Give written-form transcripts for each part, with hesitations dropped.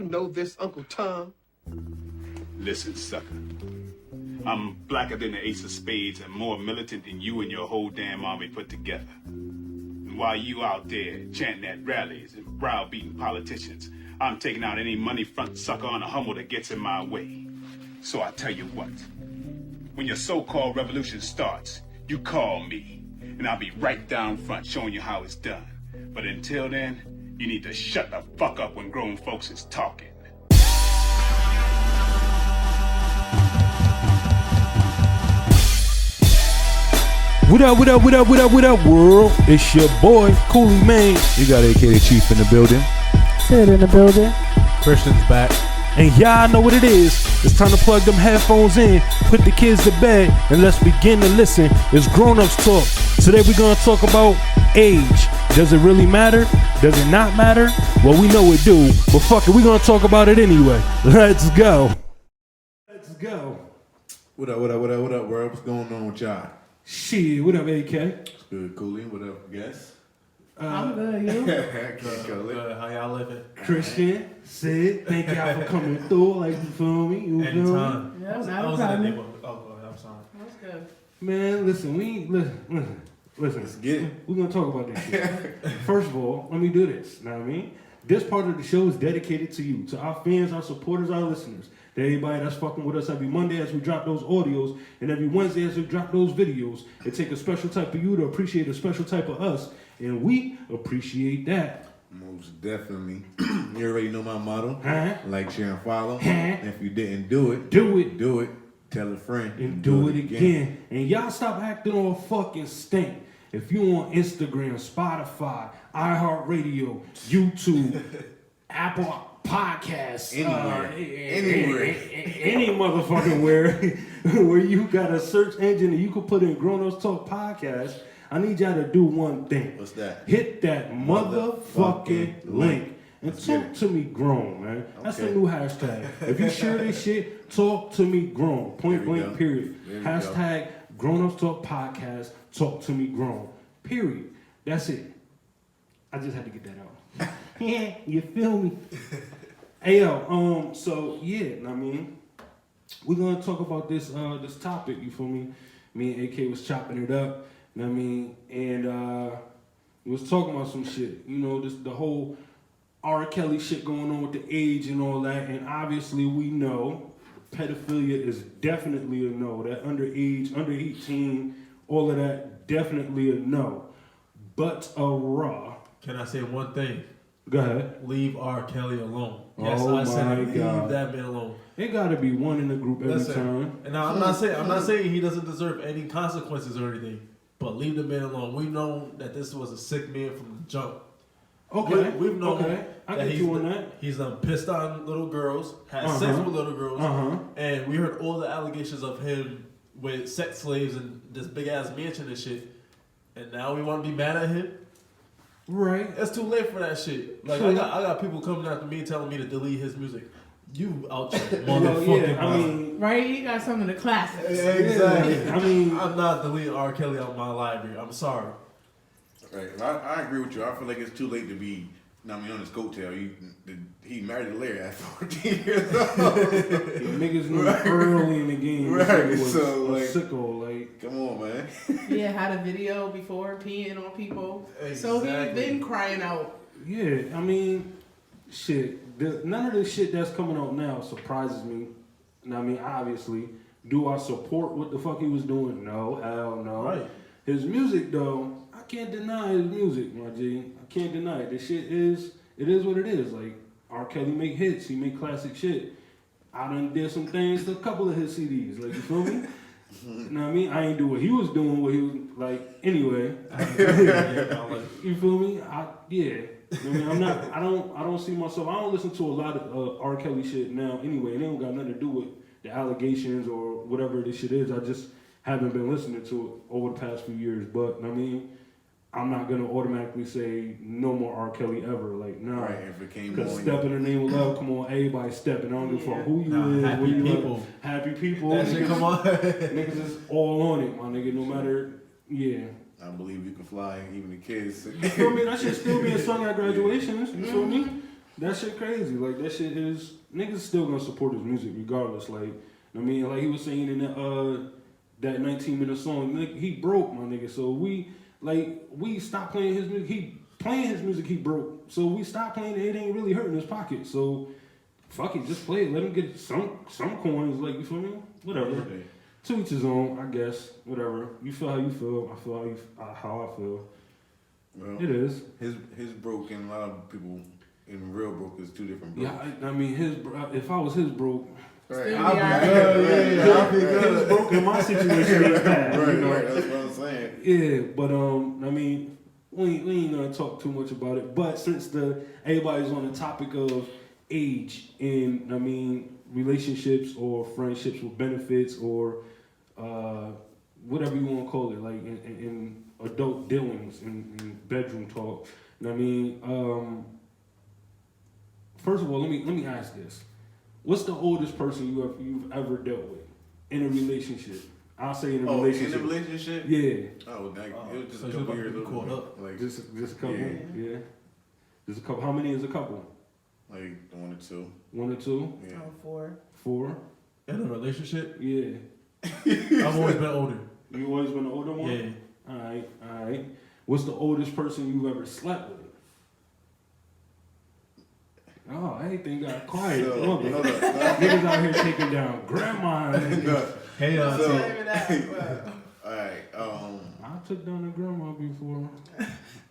know this, Uncle Tom? Listen, sucker. I'm blacker than the ace of spades and more militant than you and your whole damn army put together. And while you out there chanting at rallies and browbeating politicians, I'm taking out any money front sucker on a Hummel that gets in my way. So I tell you what, when your so-called revolution starts, you call me, and I'll be right down front showing you how it's done. But until then, you need to shut the fuck up when grown folks is talking. What up, world? It's your boy, Coolie, man. You got AK the Chief in the building. Sid in the building. Christian's back. And y'all know what it is. It's time to plug them headphones in, put the kids to bed, and let's begin to listen. It's Grown-Ups Talk. Today we're going to talk about age. Does it really matter? Does it not matter? Well, we know it do, but fuck it, we're going to talk about it anyway. Let's go. Let's go. What up, world? What's going on with y'all? Shit, what up, AK? It's good, Coolie. What up, guys? I'm good, you? Good. How y'all living? Christian, Sid, thank y'all for coming through. Like, you feel me? You feel me? Anytime. Yeah, I was not in a the problem. neighborhood. Oh, go ahead. I'm sorry. That's good. Man, listen. Let's get it. We're gonna talk about this shit. First of all, let me do this. Know what I mean? This part of the show is dedicated to you, to our fans, our supporters, our listeners. To everybody that's fucking with us every Monday as we drop those audios, and every Wednesday as we drop those videos. It take a special type of you to appreciate a special type of us, and we appreciate that. Most definitely. You already know my motto. Huh? Like, share, and follow. Huh? If you didn't do it, Do it. do it. Tell a friend. And do it again. And y'all stop acting all fucking stink. If you on Instagram, Spotify, iHeartRadio, YouTube, Apple Podcasts, Anywhere. any motherfucking where you got a search engine and you can put in Grown-Ups Talk Podcast, I need y'all to do one thing. What's that? Hit that motherfucking link. And talk to me grown, man. That's the Okay. new hashtag. If you share this shit, talk to me grown. Point There we blank, go. period. There we Hashtag Grown-Ups Talk Podcast, talk to me grown. Period. That's it. I just had to get that out. Yeah, you feel me? Hey yo, so yeah, I mean, we're gonna talk about this this topic, you feel me? Me and AK was chopping it up, you know what I mean? And we was talking about some shit, you know, the whole R. Kelly shit going on with the age and all that, and obviously we know pedophilia is definitely a no. That underage, under 18, all of that, definitely a no. But a raw. Can I say one thing? Go ahead. Leave R. Kelly alone. Yes, Oh I said my leave God. that man alone. It gotta be one in the group every Listen, time. and now I'm not saying he doesn't deserve any consequences or anything, but leave the man alone. We know that this was a sick man from the jump. Okay. We've known okay. I that get he's you on that. He's pissed on little girls, had sex with little girls, and we heard all the allegations of him with sex slaves and this big ass mansion and shit. And now we want to be mad at him. Right. It's too late for that shit. Like I got people coming after me telling me to delete his music. You out your motherfucking I mean, Right? You got some of the classics. exactly. I mean, I'm not deleting R. Kelly out my library. I'm sorry. Right. I agree with you. I feel like it's too late to be, on his coattail. He married Larry at 14 years old. niggas knew early in the game. Right, This nigga was so, a like- sicko, like. Come on, man. Yeah, had a video before peeing on people. So he's Exactly. been crying out. Yeah, I mean, shit. None of this shit that's coming out now surprises me. And I mean, obviously, do I support what the fuck he was doing? No, hell no. Right. His music, though, I can't deny his music, my G. I can't deny it. This shit is what it is. Like, R. Kelly make hits. He make classic shit. I done did some things to a couple of his CDs. Like, you feel me? You know what I mean? I ain't do what he was doing, what he was, like, anyway. You feel me? Yeah. I mean, I don't see myself, I don't listen to a lot of R. Kelly shit now anyway, and it don't got nothing to do with the allegations or whatever this shit is. I just haven't been listening to it over the past few years, but I mean, I'm not gonna automatically say no more R. Kelly ever, like, nah. Right, if it came Because on. Step in the Name of Love, come on, everybody stepping. I don't give a fuck who you Nah, is, happy where you people. live. Happy people. That shit come on. Niggas is all on it, my nigga, no matter, yeah. I believe you can fly, even the kids. You feel me? That should still be a song at graduations. You feel me? That shit crazy. Like, that shit is... Niggas still gonna support his music regardless. Like, I mean, like he was saying in that 19-minute song, nigga, he broke, my nigga. So we stopped playing his music. He playing his music, he broke. So we stopped playing it. It ain't really hurting his pocket. So fuck it, just play it. Let him get some coins. Like, you feel me? Whatever. Yeah. To each his own, I guess. Whatever. You feel how you feel. I feel how I feel. Well, It is. his broke and a lot of people in real broke is two different broke. Yeah, I mean, if I was his broke, Right. Still I'll be be alright. good. I'll be good. his broke in my situation ain't bad. Right, You know? right. That's what I'm saying. Yeah, but I mean, we ain't gonna talk too much about it. But since everybody's on the topic of age and I mean relationships or friendships with benefits or whatever you want to call it, like in adult dealings in bedroom talk. And I mean, first of all, let me ask this: what's the oldest person you've ever dealt with in a relationship? I'll say in a relationship. In a relationship? Yeah. Oh, dang. It was just So a you couple about to years be caught older. up. Like, Just a couple. Yeah. Yeah. Just a couple. How many is a couple? like 1 or 2. 1 or 2? Yeah. Oh, 4. 4? In a relationship, Yeah. I've always been older. You always been the older one? Yeah. All right. What's the oldest person you've ever slept with? Oh, everything got quiet. So, Hold on. hold up. Niggas out here taking down grandma. No. Hey, So- Not even that, but- Alright, I took down a grandma before.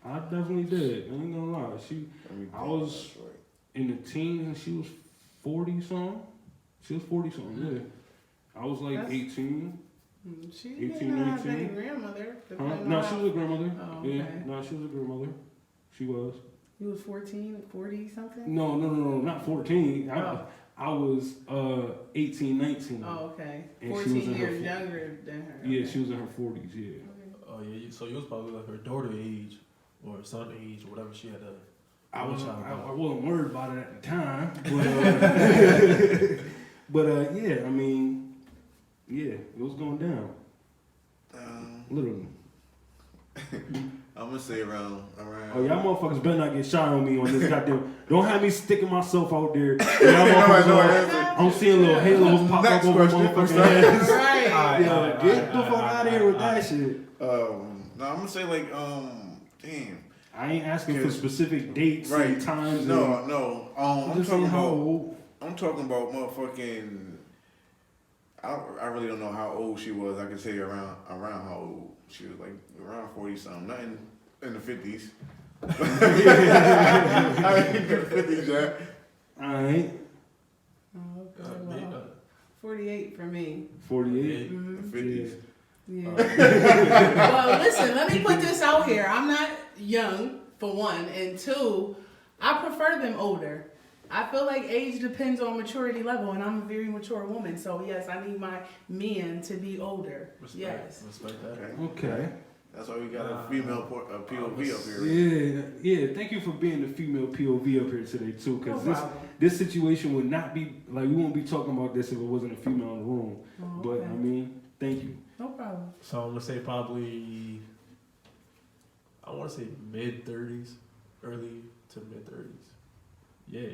I definitely did. I ain't gonna lie. let me I think was- that's right. In the teens, and she was 40 something. She was 40 something. Yeah. I was like That's- 18. She 18, didn't have 19. any grandmother. Huh? depending No, on she how- was a grandmother. Oh, Yeah. okay. No, she was a grandmother. She was. You was 14, 40 something? No, not 14. Oh. I was 18, 19. Oh, okay. And she was 14 in her years fo- younger than her. Yeah, okay. she was in her 40s. Yeah. Okay. Oh yeah, so you was probably like her daughter age or son age or whatever she had. I wasn't child. worried about it at the time, but yeah, I mean, yeah, it was going down, literally. I'm gonna say around. Oh, y'all motherfuckers better not get shot on me on this goddamn. Don't have me sticking myself out there. Y'all No motherfuckers, answer. I'm seeing little halos pop Next up over question. motherfucking heads. Right. Yeah, get the fuck out of here with that shit. No, I'm gonna say like damn. I ain't asking for specific dates Right. and times. No. I'm I'm just talking saying how about. old. I'm talking about motherfucking. I really don't know how old she was. I could say around how old she was, like around 40 something. Nothing in the 50s. I mean, in the 50s, yeah. All right, Oh, okay. Well, 48 for me. 48. Mhm. The 50s. Yeah. Well, listen, let me put this out here. I'm not young, for one. And two, I prefer them older. I feel like age depends on maturity level, and I'm a very mature woman. So, yes, I need my men to be older. Yes. Respect that. Okay. Okay. That's why we got a female POV up here. Yeah. Thank you for being the female POV up here today too, No because problem. this situation would not be like we won't be talking about this if it wasn't a female in the room. Oh, But okay. I mean, thank you. No problem. So I'm gonna say probably, I want to say mid-30s, early to mid-30s. Yeah.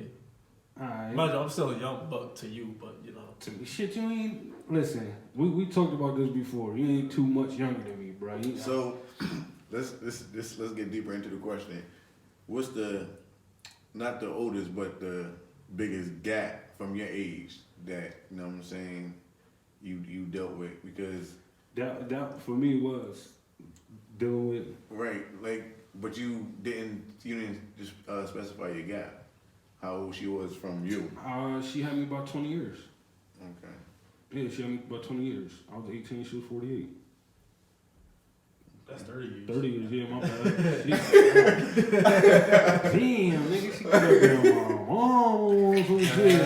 All right. Mind you, I'm still a young buck to you, but you know. To me, shit, you ain't listen. We talked about this before. You ain't too much younger than me, bro. So let's get deeper into the question. What's the not the oldest but the biggest gap from your age that you know what I'm saying you dealt with? Because that for me was dealing with. right, like, but you didn't just specify your gap. How old she was from you? She had me about 20 years. Okay. Yeah, she had me about 20 years. I was 18. She was 48. That's 30 years. 30 years, yeah, my bad. Damn, nigga, she got up there my mom or some shit.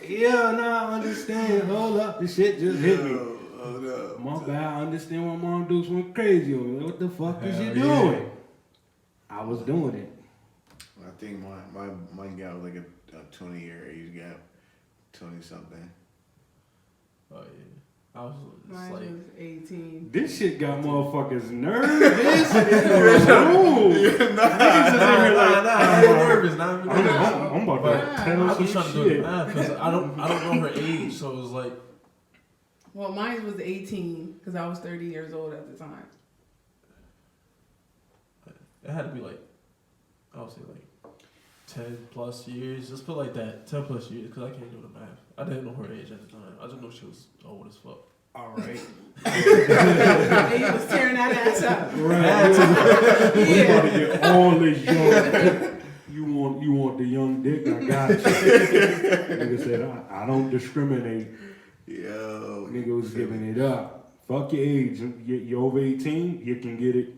Yeah, nah, I understand. Hold up, the shit just hit me. Oh, no. My bad, I understand why mom dudes went crazy on me. Like, what the fuck is you Hell doing? yeah. I was doing it. I think my gap was like a 20-year age gap, 20 something. Oh yeah. I was just Mine like, was 18. This shit got motherfuckers nervous in the room. Niggas is in here like, I'm nervous. Not I'm about but to tell I some was trying to do the shit. math because I don't know her age, so it was like, Well, mine was 18 because I was 30 years old at the time. it had to be like, I would say like 10 plus years. Just put like that, 10 plus years, because I can't do the math. I didn't know her age at the time. I just know she was old as fuck. All right. And he was tearing that ass up. Right. We Yeah. about to get all this young. You want the young dick? I got you. Nigga said I don't discriminate. Yo. Nigga was giving it up. Fuck your age. You're over 18. You can get it.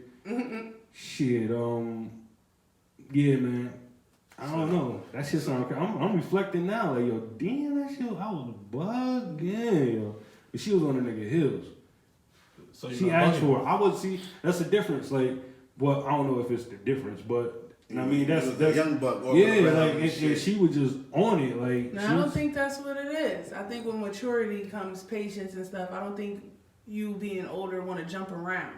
Shit. Yeah, man. I don't know. That shit sound crazy. I'm reflecting now. Like, yo, damn, that shit. I was bugging. Yo. But she was on the nigga heels. So She asked for it. I would see. That's the difference. Like, well, I don't know if it's the difference, but I mean that's a young buck. yeah. Like, and she was just on it. Like, No, I don't think that's what it is. I think with maturity comes patience and stuff. I don't think you being older want to jump around.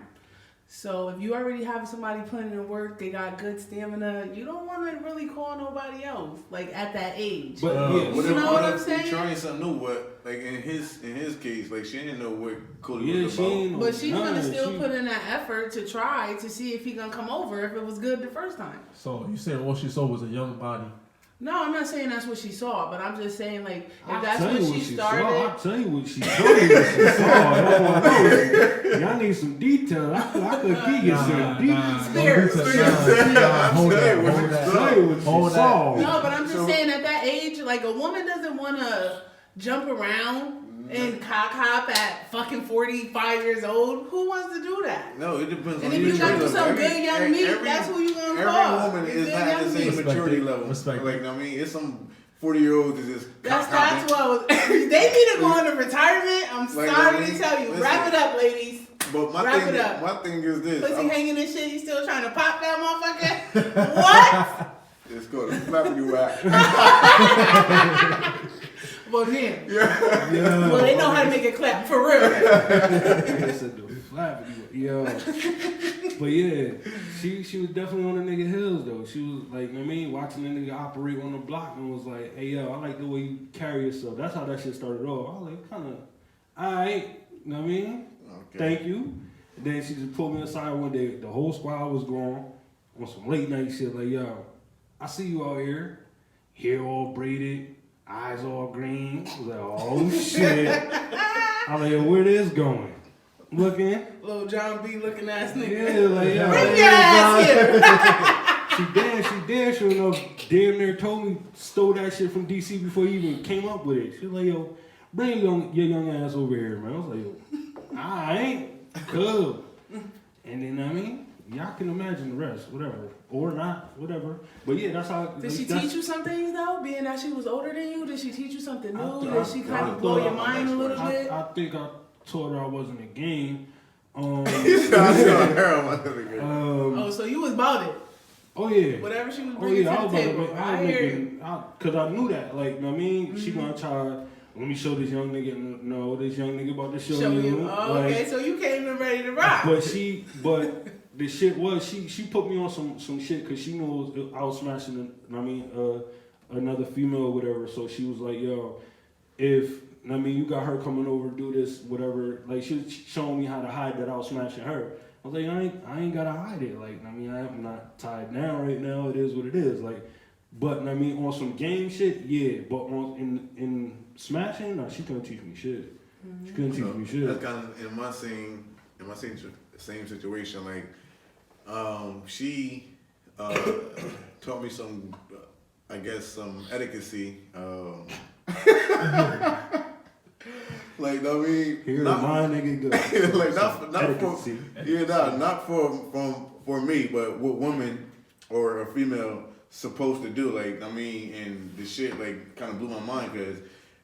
So if you already have somebody putting in work, they got good stamina, you don't want to really call nobody else, like at that age. But yeah, What You know what I'm if saying? trying something new? What, like in his case, like she didn't know what Coolie yeah, was she about. ain't. But she's gonna still she- put in that effort to try to see if he gonna come over if it was good the first time. So you saying all she saw was a young body? No, I'm not saying that's what she saw, but I'm just saying like if I'll that's tell what you she saw. started. I'll tell you what she told me what she saw. I don't want to know. Y'all need some details. I could give you some details. Spirit. Hold Say what that. you Tell you what Hold she that. saw. No, but I'm just So- saying at that age, like a woman doesn't want to jump around and cock hop at fucking 45 years old. Who wants to do that? No, it depends And on if your you got maturity some level. good young meat, that's who you gonna call. Every woman It's is good not young the same meat. maturity Respect it. level. Respect Like it. I mean, it's some 40-year-olds that just That's what I was. They need to go into retirement. I'm Like, sorry I mean, to tell you. listen. Wrap it up, ladies. But Wrap it up. my thing is this. Pussy hanging and shit. You still trying to pop that motherfucker? What? It's called a flappity whack. Well, damn. Yeah. Well, they know how to make it clap for real. Nigga said the flap. Yo. But yeah, she was definitely on the nigga hills though. She was like, I mean, watching the nigga operate on the block and was like, hey yo, I like the way you carry yourself. That's how that shit started off. I was like, kind of, alright, you know what I mean? Okay. Thank you. And then she just pulled me aside one day. The whole squad was gone on some late night shit. Like, yo, I see you out here, hair all braided, eyes all green. I was like, oh shit. I was like, yo, where this going? Looking. Little John B. looking ass nigga. Yeah, like, yo. Bring your ass here. She damn sure enough damn near told me, stole that shit from DC before he even came up with it. She was like, yo, bring your young ass over here, man. I was like, yo, I ain't cool. And then, I mean, y'all can imagine the rest, whatever. Or not, whatever. But yeah, that's how. Did she teach you some things though? Being that she was older than you, did she teach you something new? I Did she kind of blow your mind a little bit? I think I told her I wasn't a game. Um, Oh, so you was about it. oh yeah. Whatever she was Oh bringing yeah, I to was the about to table. make, I hear you. cause I knew that, like, you know what I mean? She gonna try, let me show this young nigga, no, this young nigga about to show you. Oh, like, okay, so you came in ready to rock. But the shit was, she put me on some shit cause she knew I was smashing, another female or whatever, so she was like, yo, I mean, you got her coming over to do this, whatever, like, she was showing me how to hide that I was smashing her. I was like, I ain't gotta hide it. Like, I mean, I'm not tied down right now. It is what it is. Like, but I mean, on some game shit, yeah. But on in smashing, no, she couldn't teach me shit. She couldn't teach me shit. That's kind of in my same situation. Like, she taught me some, I guess, some etiquette. Like, I mean, Here, not- my nigga go. like not for me, but what women or a female supposed to do. Like, I mean, and the shit like kind of blew my mind because,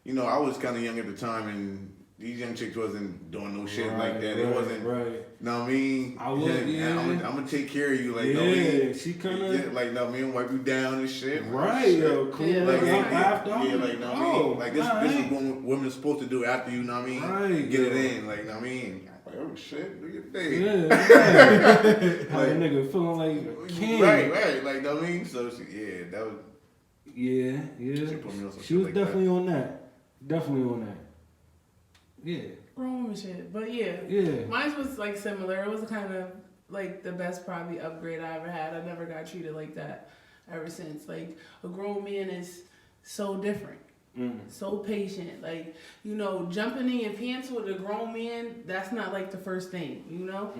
you know, I was kind of young at the time, and these young chicks wasn't doing no shit like that. It wasn't. Right. Know what I mean? I would. Yeah. I'm gonna take care of you. Like, yeah. know what I mean? She kind of like, know what I mean? Wipe you down and shit. Right, yo. Cool. Yeah, Like, like, after. Yeah, like, know what I mean? Like, this is what women are supposed to do after you, know what I mean? Right. Get it in, like, know what I mean? Like, oh shit, do your thing. Yeah. How the nigga feeling like a king. Right. Like, know what I mean? So, that was. Yeah. She put me on some She shit was like definitely on that. Definitely on that. Yeah. Grown woman shit. But yeah. Mine was like similar. It was kind of like the best probably upgrade I ever had. I never got treated like that ever since. Like a grown man is so different. So patient. Like, you know, jumping in your pants with a grown man, that's not like the first thing, you know?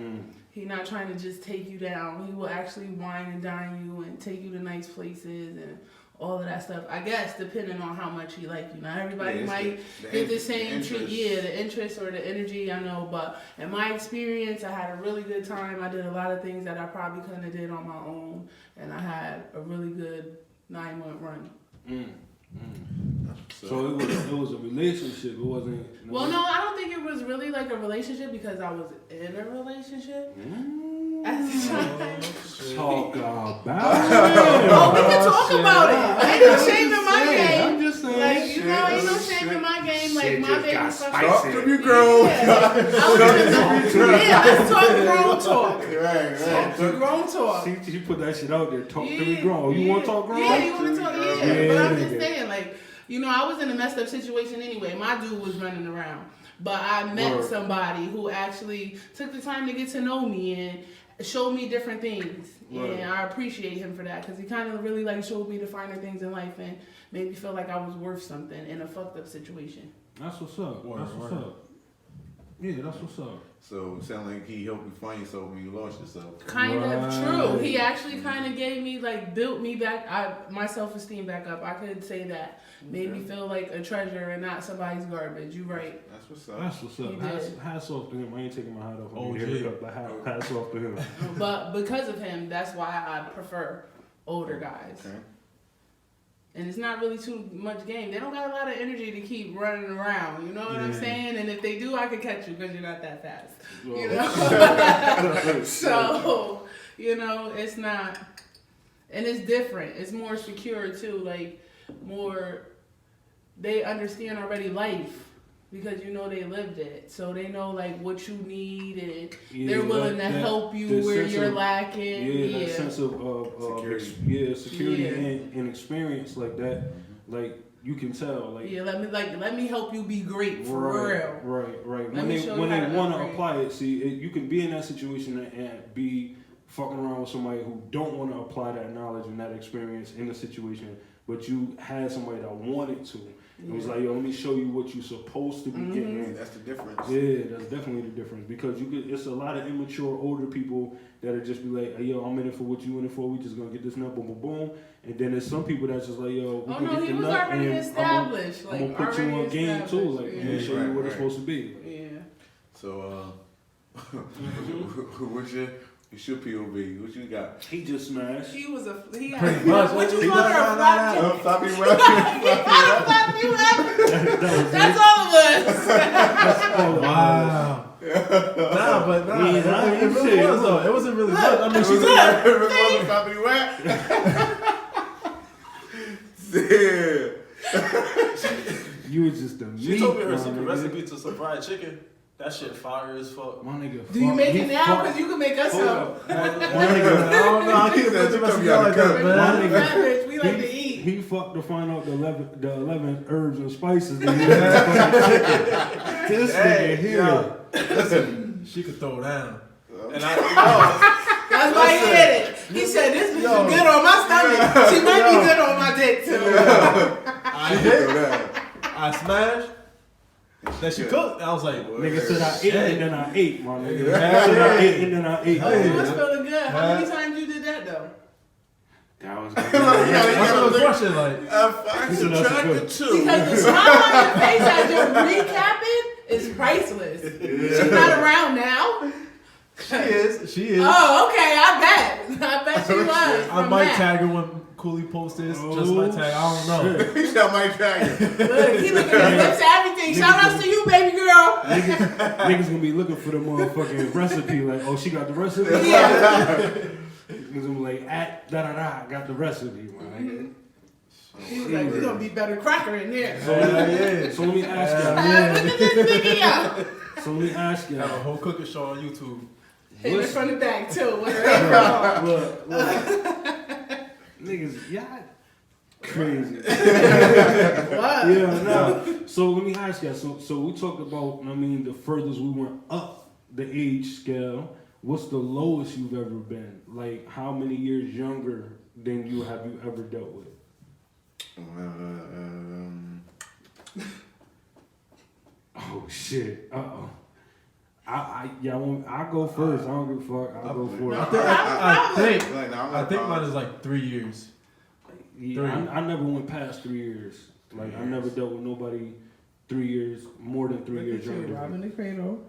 He not trying to just take you down. He will actually wine and dine you and take you to nice places and all of that stuff. I guess depending on how much he like you. Not everybody might get the same treat. Yeah, the interest or the energy, I know. But in my experience, I had a really good time. I did a lot of things that I probably couldn't have did on my own. And I had a really good 9-month run. So it was a relationship. It wasn't. Well, no, I don't think it was really like a relationship because I was in a relationship at the time. Talk about it. Oh, we can talk about it. Ain't no shame in my game. I'm just saying. Like, you know, ain't no shame in my game. Like, my baby Talk to me, girl. Yeah, let's talk grown talk. Right. Grown talk. She put that shit out there. Talk to me grown. You want to talk grown? Yeah, you want to talk. Yeah. Yeah, But I'm just nigga. saying, like, you know, I was in a messed up situation anyway. My dude was running around. But I met somebody who actually took the time to get to know me and showed me different things. Right. And I appreciate him for that because he kind of really like showed me the finer things in life and made me feel like I was worth something in a fucked up situation. That's what's up. That's what's up. Yeah, that's what's up. So it sounds like he helped you find yourself when you lost yourself. Kind of true. He actually kind of gave me, like, built me back, my self-esteem back up. I could say that. Made me feel like a treasure and not somebody's garbage. You right. That's what's up. That's what's up. Hats off to him. I ain't taking my hat off. Oh, But hats off to him. But because of him, that's why I prefer older guys. Okay. And it's not really too much game. They don't got a lot of energy to keep running around. You know what I'm saying? And if they do, I could catch you because you're not that fast. You know? So, you know, it's not. And it's different. It's more secure, too. Like, more, they understand already life. Because you know they lived it. So they know like what you need and they're willing to help you where you're lacking. Yeah, that sense of security. Security and experience like that. Like you can tell. Like let me help you be great for real. Right. When they want to apply it, see, you can be in that situation and be fucking around with somebody who don't want to apply that knowledge and that experience in the situation, but you had somebody that wanted to. It was like, yo, let me show you what you're supposed to be getting. That's the difference. Yeah, that's definitely the difference because it's a lot of immature older people that'll just be like, hey, yo, I'm in it for what you in it for. We just gonna get this nut, boom, boom, boom. And then there's some people that's just like, yo, we get the nut, and I'm gonna put you on game too. Like, I'm gonna show you what it's supposed to be. Yeah. So, what's your POV? What you got? He just smashed. He was what you Pretty call much. her, a flop chick? Floppy That's all of us. Wow. It really was though. It wasn't really much. I mean, she said Floppy wrap. Yeah. You was just the meat. She told me her my secret nigga. recipe to some fried chicken. That shit fire as fuck. My nigga. Do you make it now? Because you can make us some. My nigga. I don't know. I can't put the recipe like that, man. My nigga. We like to eat. He fucked to find out the 11 herbs and spices that he had in chicken. This nigga here. Listen, she could throw down. And That's why he did it. He said, this bitch is good on my stomach. She might be good on my dick, too. I did. I smashed. Then she cooked. I was like, Nigga said I ate and then I ate, my nigga. Yeah. Said I ate and then I ate. Oh, it was feeling good. How many times you did that, though? That was what's the question like? I subtracted 2. Because the smile on your face as you're recapping is priceless. She's not around now. She is. Oh, okay. I bet she was. I might tag her when Coolie posts this. Just my tag. I don't know. He said Mike Jagger. Look, he looking at his lips and everything. Shout outs to you, baby girl. niggas gonna be looking for the motherfucking recipe. Like, oh, she got the recipe. Yeah. Niggas gonna be like, at da da da, got the recipe. Man. He was like, we're gonna be better cracker in there. So let me ask y'all. Look at this nigga, yeah. So let me ask Have a y'all. whole cooking show on YouTube. Hit it from the back too. Where it Look, niggas, y'all crazy. What? Yeah, no. So let me ask y'all. So we talked about, I mean, the furthest we went up the age scale. What's the lowest you've ever been? Like, how many years younger than you have you ever dealt with? Oh shit. I go first. I don't give a fuck. I'll go for it. I think mine is like 3 years. Yeah, I never went past 3 years. Like, I never dealt with nobody 3 years, more than 3 years younger. Robbing the cradle.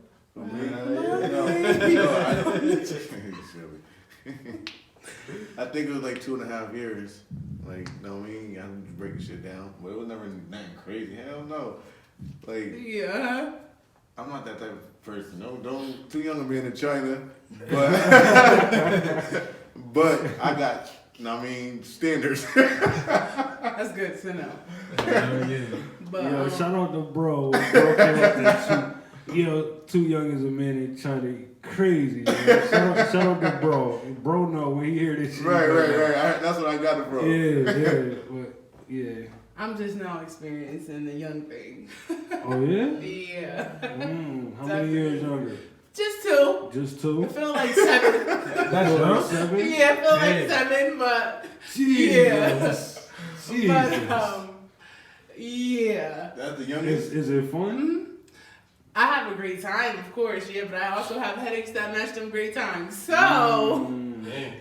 I think it was like 2.5 years. Like, you know what I mean? I'm just breaking shit down. But it was never nothing crazy. Hell no. Like, Yeah. I'm not that type of person. Don't too young to be in China. But but I got, you know what I mean, standards. That's good to know. Yeah. But Yo, shout out to bro. Bro came out there too young as a man in China. Crazy, man. Shout out to bro. Bro know when he hear this shit. Right. That's what I got it from. Yeah. But, yeah. I'm just now experiencing the young thing. Oh, yeah? Yeah. How many years younger? Just 2. Just 2? I feel like 7. That's young. 7? Yeah, I feel like Dang. 7, but Jesus. but Jesus. yeah. That's the youngest. Is it fun? I have a great time, of course, yeah, but I also have headaches that match them great times. So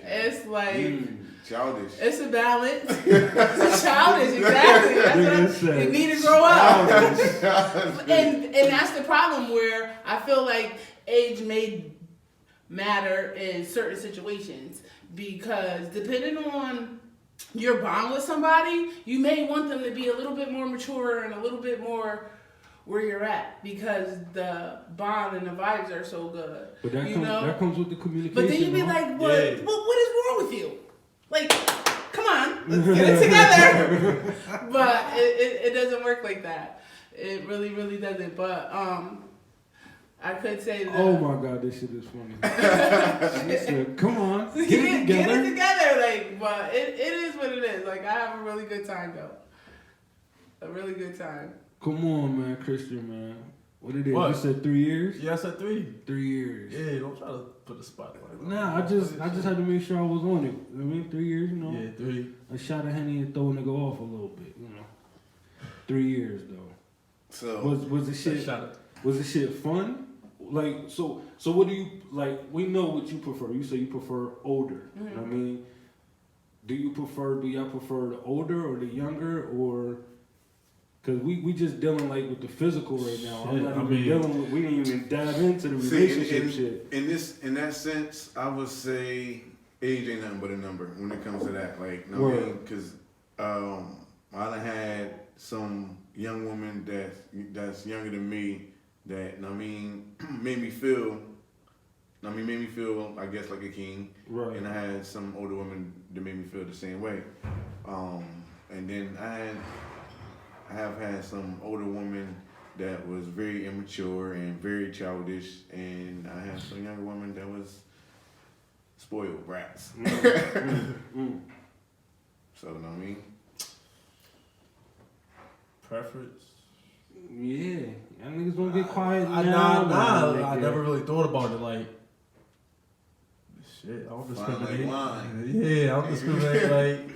it's like Childish. it's a balance. It's childish, exactly. That's what you need to grow up. and that's the problem where I feel like age may matter in certain situations because depending on your bond with somebody, you may want them to be a little bit more mature and a little bit more where you're at because the bond and the vibes are so good. But that comes with the communication. But then you be huh? like, what is wrong with you? Like, come on, let's get it together. But it doesn't work like that. It really, really doesn't. But I could say that. Oh my God, this shit is funny. She said, come on, get it together. Get it together. Like, but it is what it is. Like, I have a really good time though. A really good time. Come on, man, Christian, man. What it is? What? You said 3 years? Yeah, I said 3. 3 years. Yeah, don't try to put a spotlight on it. Nah, I just had to make sure I was on it. I mean, 3 years, you know. Yeah, 3. A shot of Henny and throw a nigga off a little bit, you know. 3 years though. So Was the shit fun? Like, so what do you like? We know what you prefer. You say you prefer older. Mm-hmm. You know what I mean, do y'all prefer the older or the younger or? Cause we just dealing like with the physical right now. Shit, We didn't even dive into the relationship shit. In that sense, I would say age ain't nothing but a number when it comes to that. Like, you know what I mean? Because I done had some young woman that's younger than me that, you know what I mean, made me feel, I guess, like a king. Right. And I had some older women that made me feel the same way. And then I have had some older women that was very immature and very childish, and I have some younger women that was spoiled brats. So, you know what I mean? Preference? Yeah, y'all niggas don't get quiet I never really thought about it. Like, shit, I don't discriminate. Yeah, I don't discriminate. Like,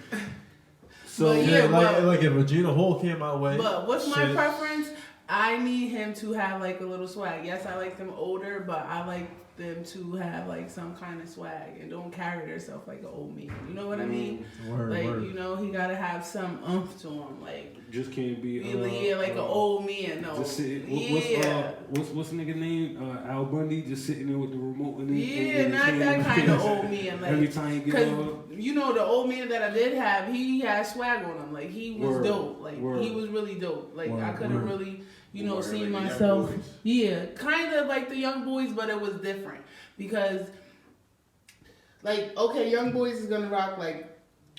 so yeah, like if Regina Hall came my way. But what's my preference? I need him to have like a little swag. Yes, I like them older, but I like them to have like some kind of swag and don't carry themselves like an old man. You know what I mean? Word. You know, he gotta have some oomph to him. Like, just can't be like an old man. No, just sit, yeah. What's nigga name? Al Bundy just sitting there with the remote in his not that kind of old man. Like, every time you get up. You know, the old man that I did have, he had swag on him. Like, he was dope. Like, Word. he was really dope. Like, I couldn't really you know, More seeing like the young myself. boys. Yeah, kind of like the young boys, but it was different because, like, okay, young boys is gonna rock like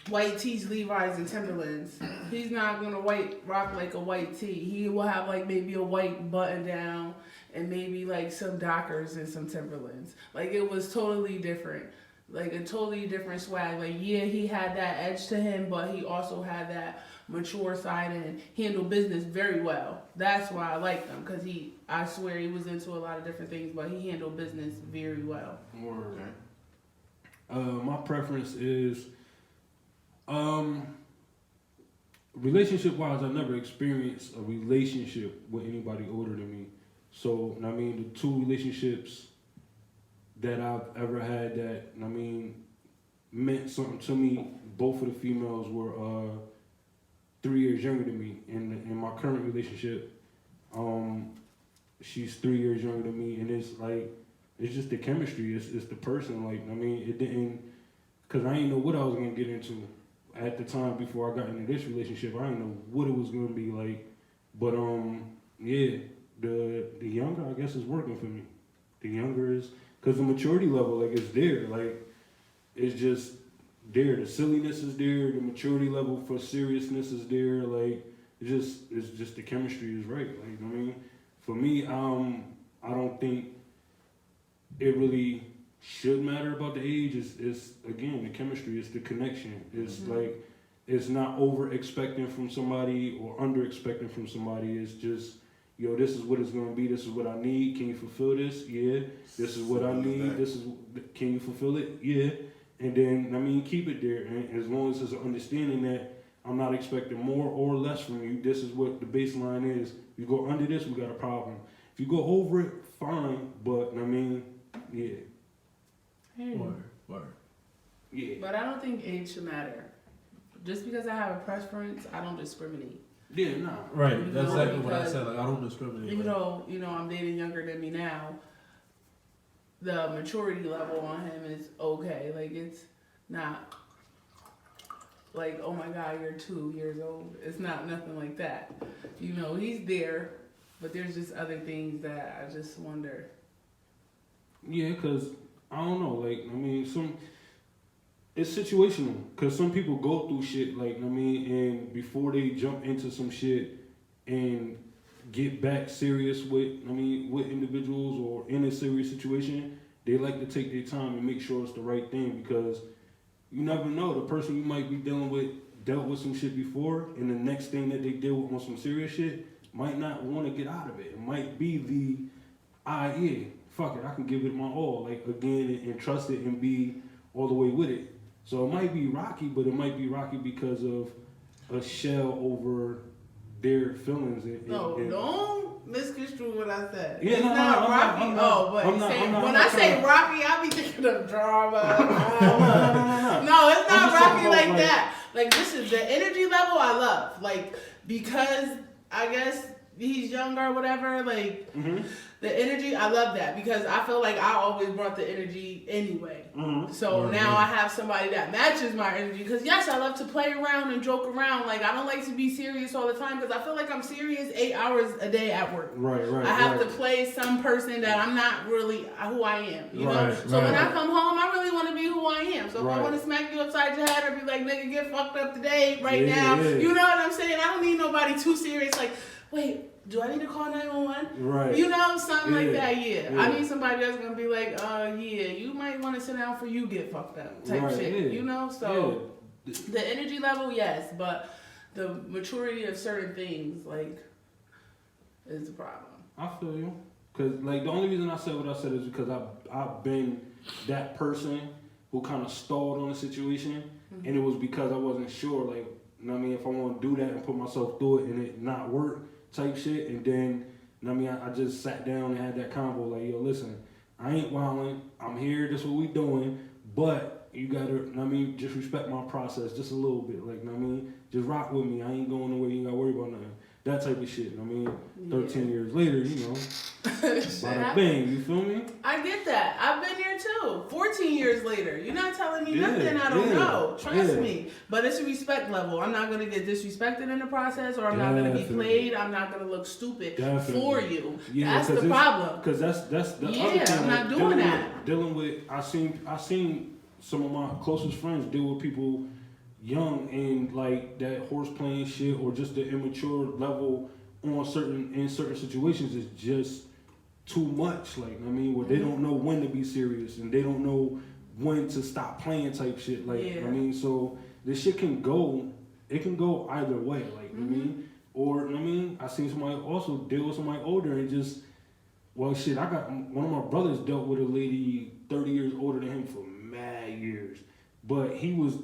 white tees, Levi's, and Timberlands. He's not gonna rock like a white tee. He will have like maybe a white button down and maybe like some Dockers and some Timberlands. Like it was totally different. Like a totally different swag. Like yeah, he had that edge to him, but he also had that mature side and handled business very well. That's why I liked him, because I swear he was into a lot of different things, but he handled business very well. Word. My preference is, relationship wise, I never experienced a relationship with anybody older than me. So, I mean, the two relationships that I've ever had that, I mean, meant something to me, both of the females were 3 years younger than me. In my current relationship, she's 3 years younger than me, and it's like, it's just the chemistry, it's the person. Like, I mean, it didn't, because I didn't know what I was going to get into at the time before I got into this relationship. I didn't know what it was going to be like. But, yeah, the younger, I guess, is working for me. The younger is, because the maturity level, like, it's there. Like, it's just there. The silliness is there. The maturity level for seriousness is there. Like, it's just the chemistry is right. Like, I mean, for me, I don't think it really should matter about the age. It's again, the chemistry, it's the connection. It's like, it's not over expecting from somebody or under expecting from somebody. It's just, yo, this is what it's gonna be, this is what I need, can you fulfill this? Yeah. This is what I need, can you fulfill it? Yeah. And then, I mean, keep it there. And as long as there's an understanding that I'm not expecting more or less from you, this is what the baseline is. You go under this, we got a problem. If you go over it, fine, but I mean, yeah. Word. Yeah. But I don't think age should matter. Just because I have a preference, I don't discriminate. Yeah, nah. Right, You that's know, exactly what I because said. Like, I don't discriminate. Even though, you know, I'm dating younger than me now, the maturity level on him is okay. Like, it's not like, oh my God, you're 2 years old. It's not nothing like that. You know, he's there, but there's just other things that I just wonder. Yeah, because, I don't know, like, I mean, it's situational, because some people go through shit, like, I mean, and before they jump into some shit and get back serious with individuals or in a serious situation, they like to take their time and make sure it's the right thing, because you never know, the person you might be dealing with dealt with some shit before, and the next thing that they deal with on some serious shit might not want to get out of it. It might be yeah, fuck it, I can give it my all, like, again, and trust it and be all the way with it. So it might be rocky, but it might be rocky because of a shell over their feelings. Don't misconstrue what I said. Yeah, it's not rocky. When I say rocky, I be thinking of drama. No, it's not rocky like that. Like, this is the energy level I love. Like, because I guess he's younger or whatever, like, the energy, I love that, because I feel like I always brought the energy anyway. So now I have somebody that matches my energy, because yes, I love to play around and joke around. Like, I don't like to be serious all the time, because I feel like I'm serious 8 hours a day at work. Right. I have to play some person that I'm not really who I am, you know? So when I come home, I really want to be who I am. So if I want to smack you upside your head or be like, nigga, get fucked up today, now, you know what I'm saying? I don't need nobody too serious, like, wait, do I need to call 911? Right. You know, something like that, yeah. I need somebody that's going to be like, yeah, you might want to sit down for you get fucked up type shit, you know? So the energy level, yes, but the maturity of certain things, like, is the problem. I feel you. Because, like, the only reason I said what I said is because I've been that person who kind of stalled on a situation, and it was because I wasn't sure, like, you know what I mean, if I want to do that and put myself through it and it not work type shit, and then, you know what I mean, I just sat down and had that convo, like, yo, listen, I ain't wilding, I'm here, this is what we doing, but you gotta, you know what I mean, just respect my process just a little bit, like, you know what I mean, just rock with me, I ain't going nowhere, you ain't gotta worry about nothing, that type of shit, you know what I mean, 13 years later, you know, Bada bang, you feel me? I get that. I've been there too. 14 years later. You're not telling me nothing I don't know. Trust me. But it's a respect level. I'm not going to get disrespected in the process, or I'm not going to be played. I'm not going to look stupid for you. Yeah, that's the problem. Because that's the other thing. I'm not doing that. Dealing with, I seen some of my closest friends deal with people young and like that horse playing shit, or just the immature level in certain situations is just too much. Like, I mean, where they don't know when to be serious and they don't know when to stop playing type shit. Like, I mean, so this shit can go either way. Like, I mean, or I mean, I seen somebody also deal with somebody older and just, well, shit, I got one of my brothers dealt with a lady 30 years older than him for mad years, but he was.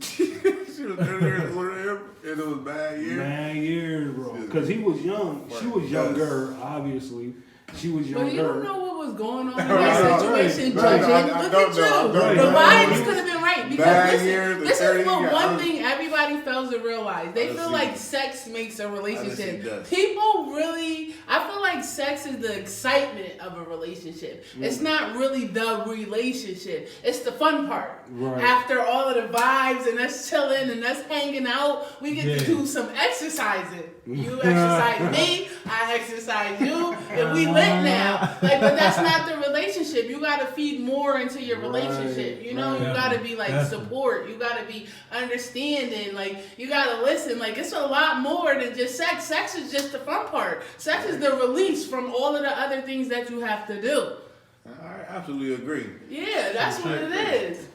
She was 30 years older than him, and it was bad years. Mad years, bro. Because he was young. She was younger, obviously. She was younger. But you don't know what was going on in that situation, judging. Look at you. The vibes could have been right. Because this is what one thing everybody fails to realize. They feel like sex makes a relationship. People really, I feel like sex is the excitement of a relationship. It's not really the relationship. It's the fun part. Right. After all of the vibes and us chilling and us hanging out, we get to do some exercising. You exercise me, I exercise you, and we lit now. Like, but that's not the relationship. You gotta feed more into your relationship. You know, you gotta be like support. You gotta be understanding. Like, you gotta listen. Like, it's a lot more than just sex. Sex is just the fun part. Sex is the release from all of the other things that you have to do. I absolutely agree. Yeah, that's what it is.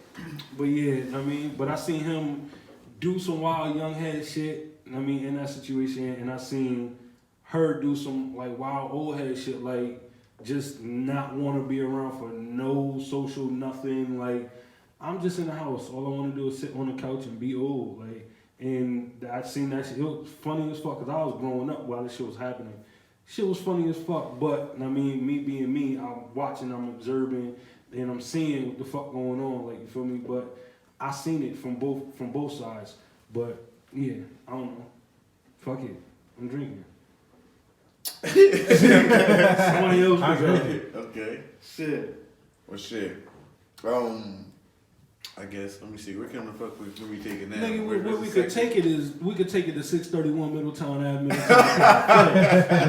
But yeah, I mean, but I seen him do some wild young head shit. I mean, in that situation, and I seen her do some like wild old head shit, like just not want to be around for no social nothing. Like, I'm just in the house. All I want to do is sit on the couch and be old. Like, and I seen that shit. It was funny as fuck because I was growing up while this shit was happening. Shit was funny as fuck. But I mean, me being me, I'm watching, I'm observing, and I'm seeing what the fuck going on. Like, you feel me? But I seen it from both sides. But yeah, I don't know. Fuck it. I'm drinking. Somebody else was Okay. Shit. Well, shit. I guess, let me see. Where can the fuck we be taking that? Nigga, where we could take it is, we could take it to 631 Middletown Avenue.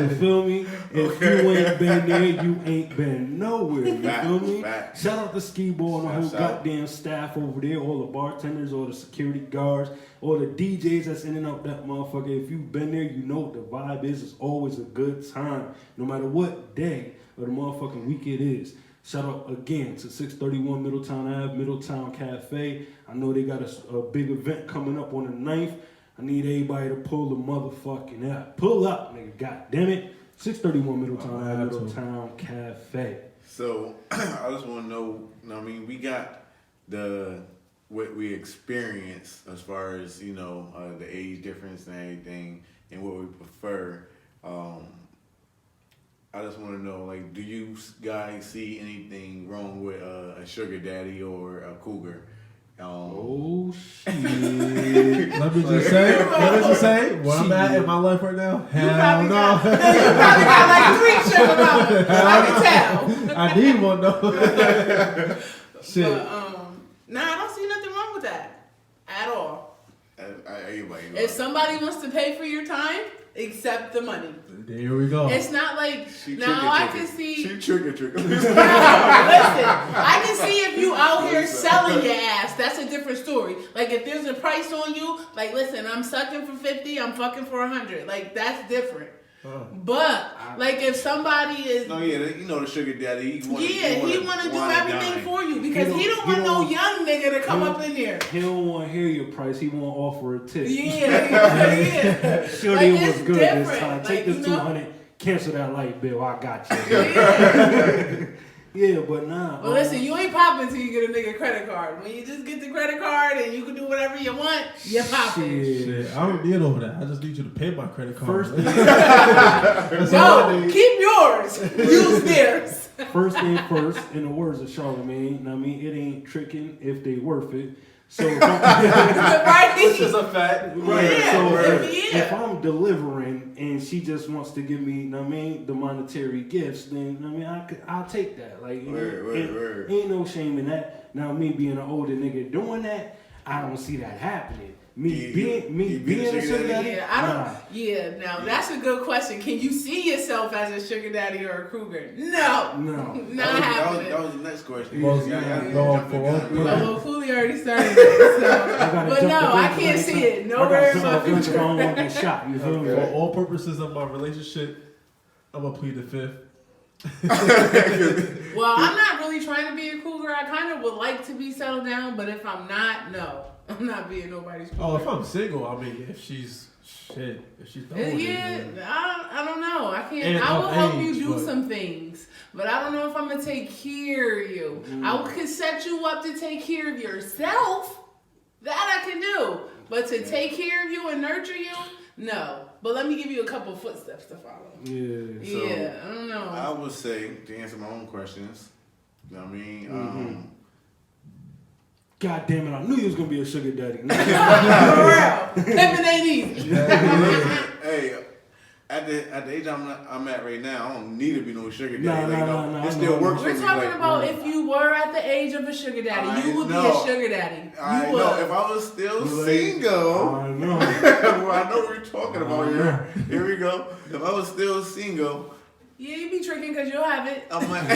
You feel me? If you ain't been there, you ain't been nowhere. You feel me? Shout out to Ski Ball and the whole goddamn staff over there, all the bartenders, all the security guards, all the DJs that's in and out that motherfucker. If you've been there, you know what the vibe is. It's always a good time, no matter what day of the motherfucking week it is. Shout out again to 631 Middletown Ave, Middletown Cafe. I know they got a big event coming up on the 9th. I need everybody to pull the motherfucking app. Pull up, nigga. God damn it. 631 Middletown Ave, Middletown Cafe. So, I just want to know, I mean, we got what we experience as far as, you know, the age difference and everything and what we prefer. I just want to know, like, do you guys see anything wrong with a sugar daddy or a cougar? Oh, shit. Let me just say, where I'm at in my life right now, hell no. You probably got like 3 sugar mamas. I can tell. I need one, though. Shit. But, nah, I don't see nothing wrong with that at all. If somebody wants to pay for your time, accept the money. There we go. It's not like, now I can see. She trigger. Listen, I can see if you out here selling your ass. That's a different story. Like, if there's a price on you, like, listen, I'm sucking for 50, I'm fucking for 100. Like, that's different. But, like, if somebody is... No, yeah, you know the sugar daddy. He want to do everything for you because he don't want no young nigga to come up in there. He don't want to hear your price. He want to offer a tip. Yeah. Sure, like, it was good different. this time. Take like, this 200, cancel that light bill. I got you. Yeah, but nah. Well, listen, you ain't popping until you get a nigga credit card. When you just get the credit card and you can do whatever you want, you're popping. Shit, I don't need all that. I just need you to pay my credit card. No, keep yours. Use theirs. First thing first, in the words of Charlamagne, I mean, it ain't tricking if they worth it. So if Right? Which is a fact. right, Yeah, so yeah. if I'm delivering and she just wants to give me, you know what I mean, the monetary gifts, then I mean I'll take that. Like you know, ain't no shame in that. Now me being an older nigga doing that, I don't see that happening. Being a sugar daddy. Yeah, I don't. Yeah, now that's a good question. Can you see yourself as a sugar daddy or a cougar? No, not happening. That was the next question. Well, Coolie already started it, so. But no, I can't see it. Nowhere in my future. I don't want to get shot. You feel me? For all purposes of my relationship, I'm gonna plead the fifth. Well, I'm not really trying to be a cougar. I kind of would like to be settled down, but if I'm not, no. I'm not being nobody's cougar. Oh, if I'm single, I mean, if she's done with Yeah, it, I don't know. I can't. And I will of help age, you do but- some things, but I don't know if I'm gonna take care of you. I could set you up to take care of yourself. That I can do, but to take care of you and nurture you, no. But let me give you a couple footsteps to follow. Yeah. I don't know. I would say, to answer my own questions, you know what I mean? God damn it! I knew you was gonna be a sugar daddy. For real, pimping ain't easy. Hey, at the age I'm at right now, I don't need to be no sugar daddy. No, it still works for We're me. talking like, about if you were at the age of a sugar daddy, you would be a sugar daddy. I You would. know. If I was still single, I know. well, I know what we're talking about here. Here we go. If I was still single, Yeah, you be tricking because you'll have it. I'm like,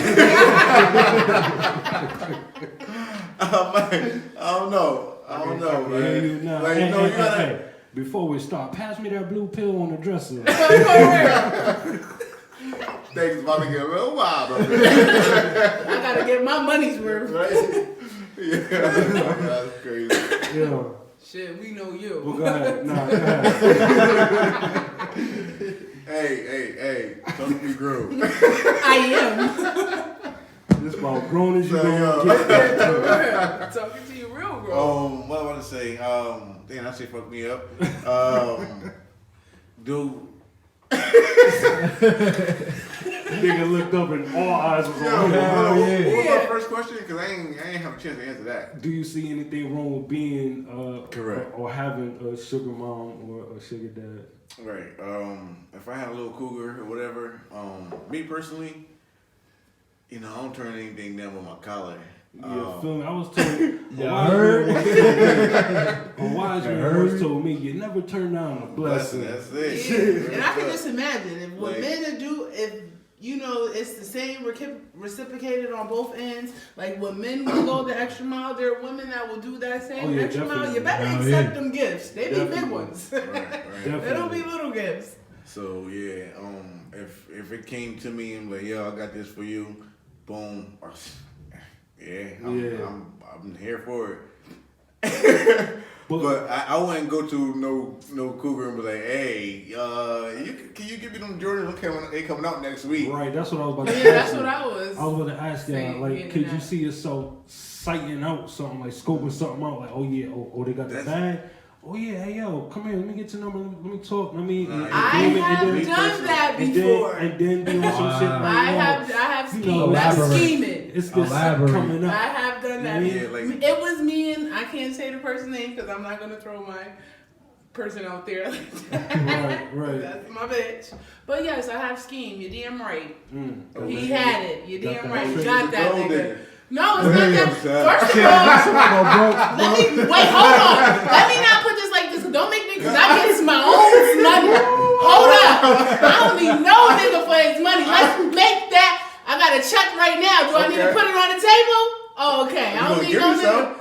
I don't know, man. Like, you know, you gotta. Hey, before we start, pass me that blue pill on the dresser. Things about to get a little wild up I gotta get my money's worth. right? Yeah, that's crazy. Yeah. Shit, we know you. Well, go ahead. Go ahead. Hey, don't be groove. I am. This about grown as you So, gonna get. Talking to you real grown. What I want to say? Damn, that shit fucked me up. Dude. Nigga looked up and all eyes was Yo, on him. what was Yeah. my first question? Because I ain't have a chance to answer that. Do you see anything wrong with being Correct. or having a sugar mom or a sugar dad? Right. If I had a little cougar or whatever, me personally, you know, I don't turn anything down with my collar. Yeah, feel me? I was told. Yeah, I heard. A wise man once told me, you never turn down a blessing. That's it. Yeah. And I can just imagine if what Like- men do, if you know, it's the same reciprocated on both ends. Like when men will go the extra mile, there are women that will do that same extra mile. You better accept them gifts. They be big ones. Right. They don't be little gifts. So yeah, if it came to me and like, yo, I got this for you, boom, I'm here for it. But I wouldn't go to no cougar and be like, hey, can you give me them Jordans? Look, they coming out next week. Right, that's what I was about to ask. Yeah, that's you. what I was. I was going to ask you, saying, like, getting could you that. see yourself sighting out something, like scoping something out, like, oh yeah, oh they got the bag. Oh yeah, hey yo, come here, let me get your number, let me talk, let me. I have done that before. And then doing some shit like I have you schemed. know, That's elaborate. scheming. It's this Elaborate. coming I up. have done that. Yeah, like- It was me and I can't say the person's name because I'm not gonna throw my person out there like that. Right. That's my bitch. But yes, I have schemed. You're damn right. Okay. He had it. You're damn that. right. So You got you that gold nigga. digger. No, it's not that. First of all, Bro, let me wait. Hold on. Let me not put this like this. Don't make me because I get this my own money. Hold up. I don't need no nigga for his money. Let's make that. I got a check right now. Do I need to put it on the table? Oh, okay. I don't need no nigga.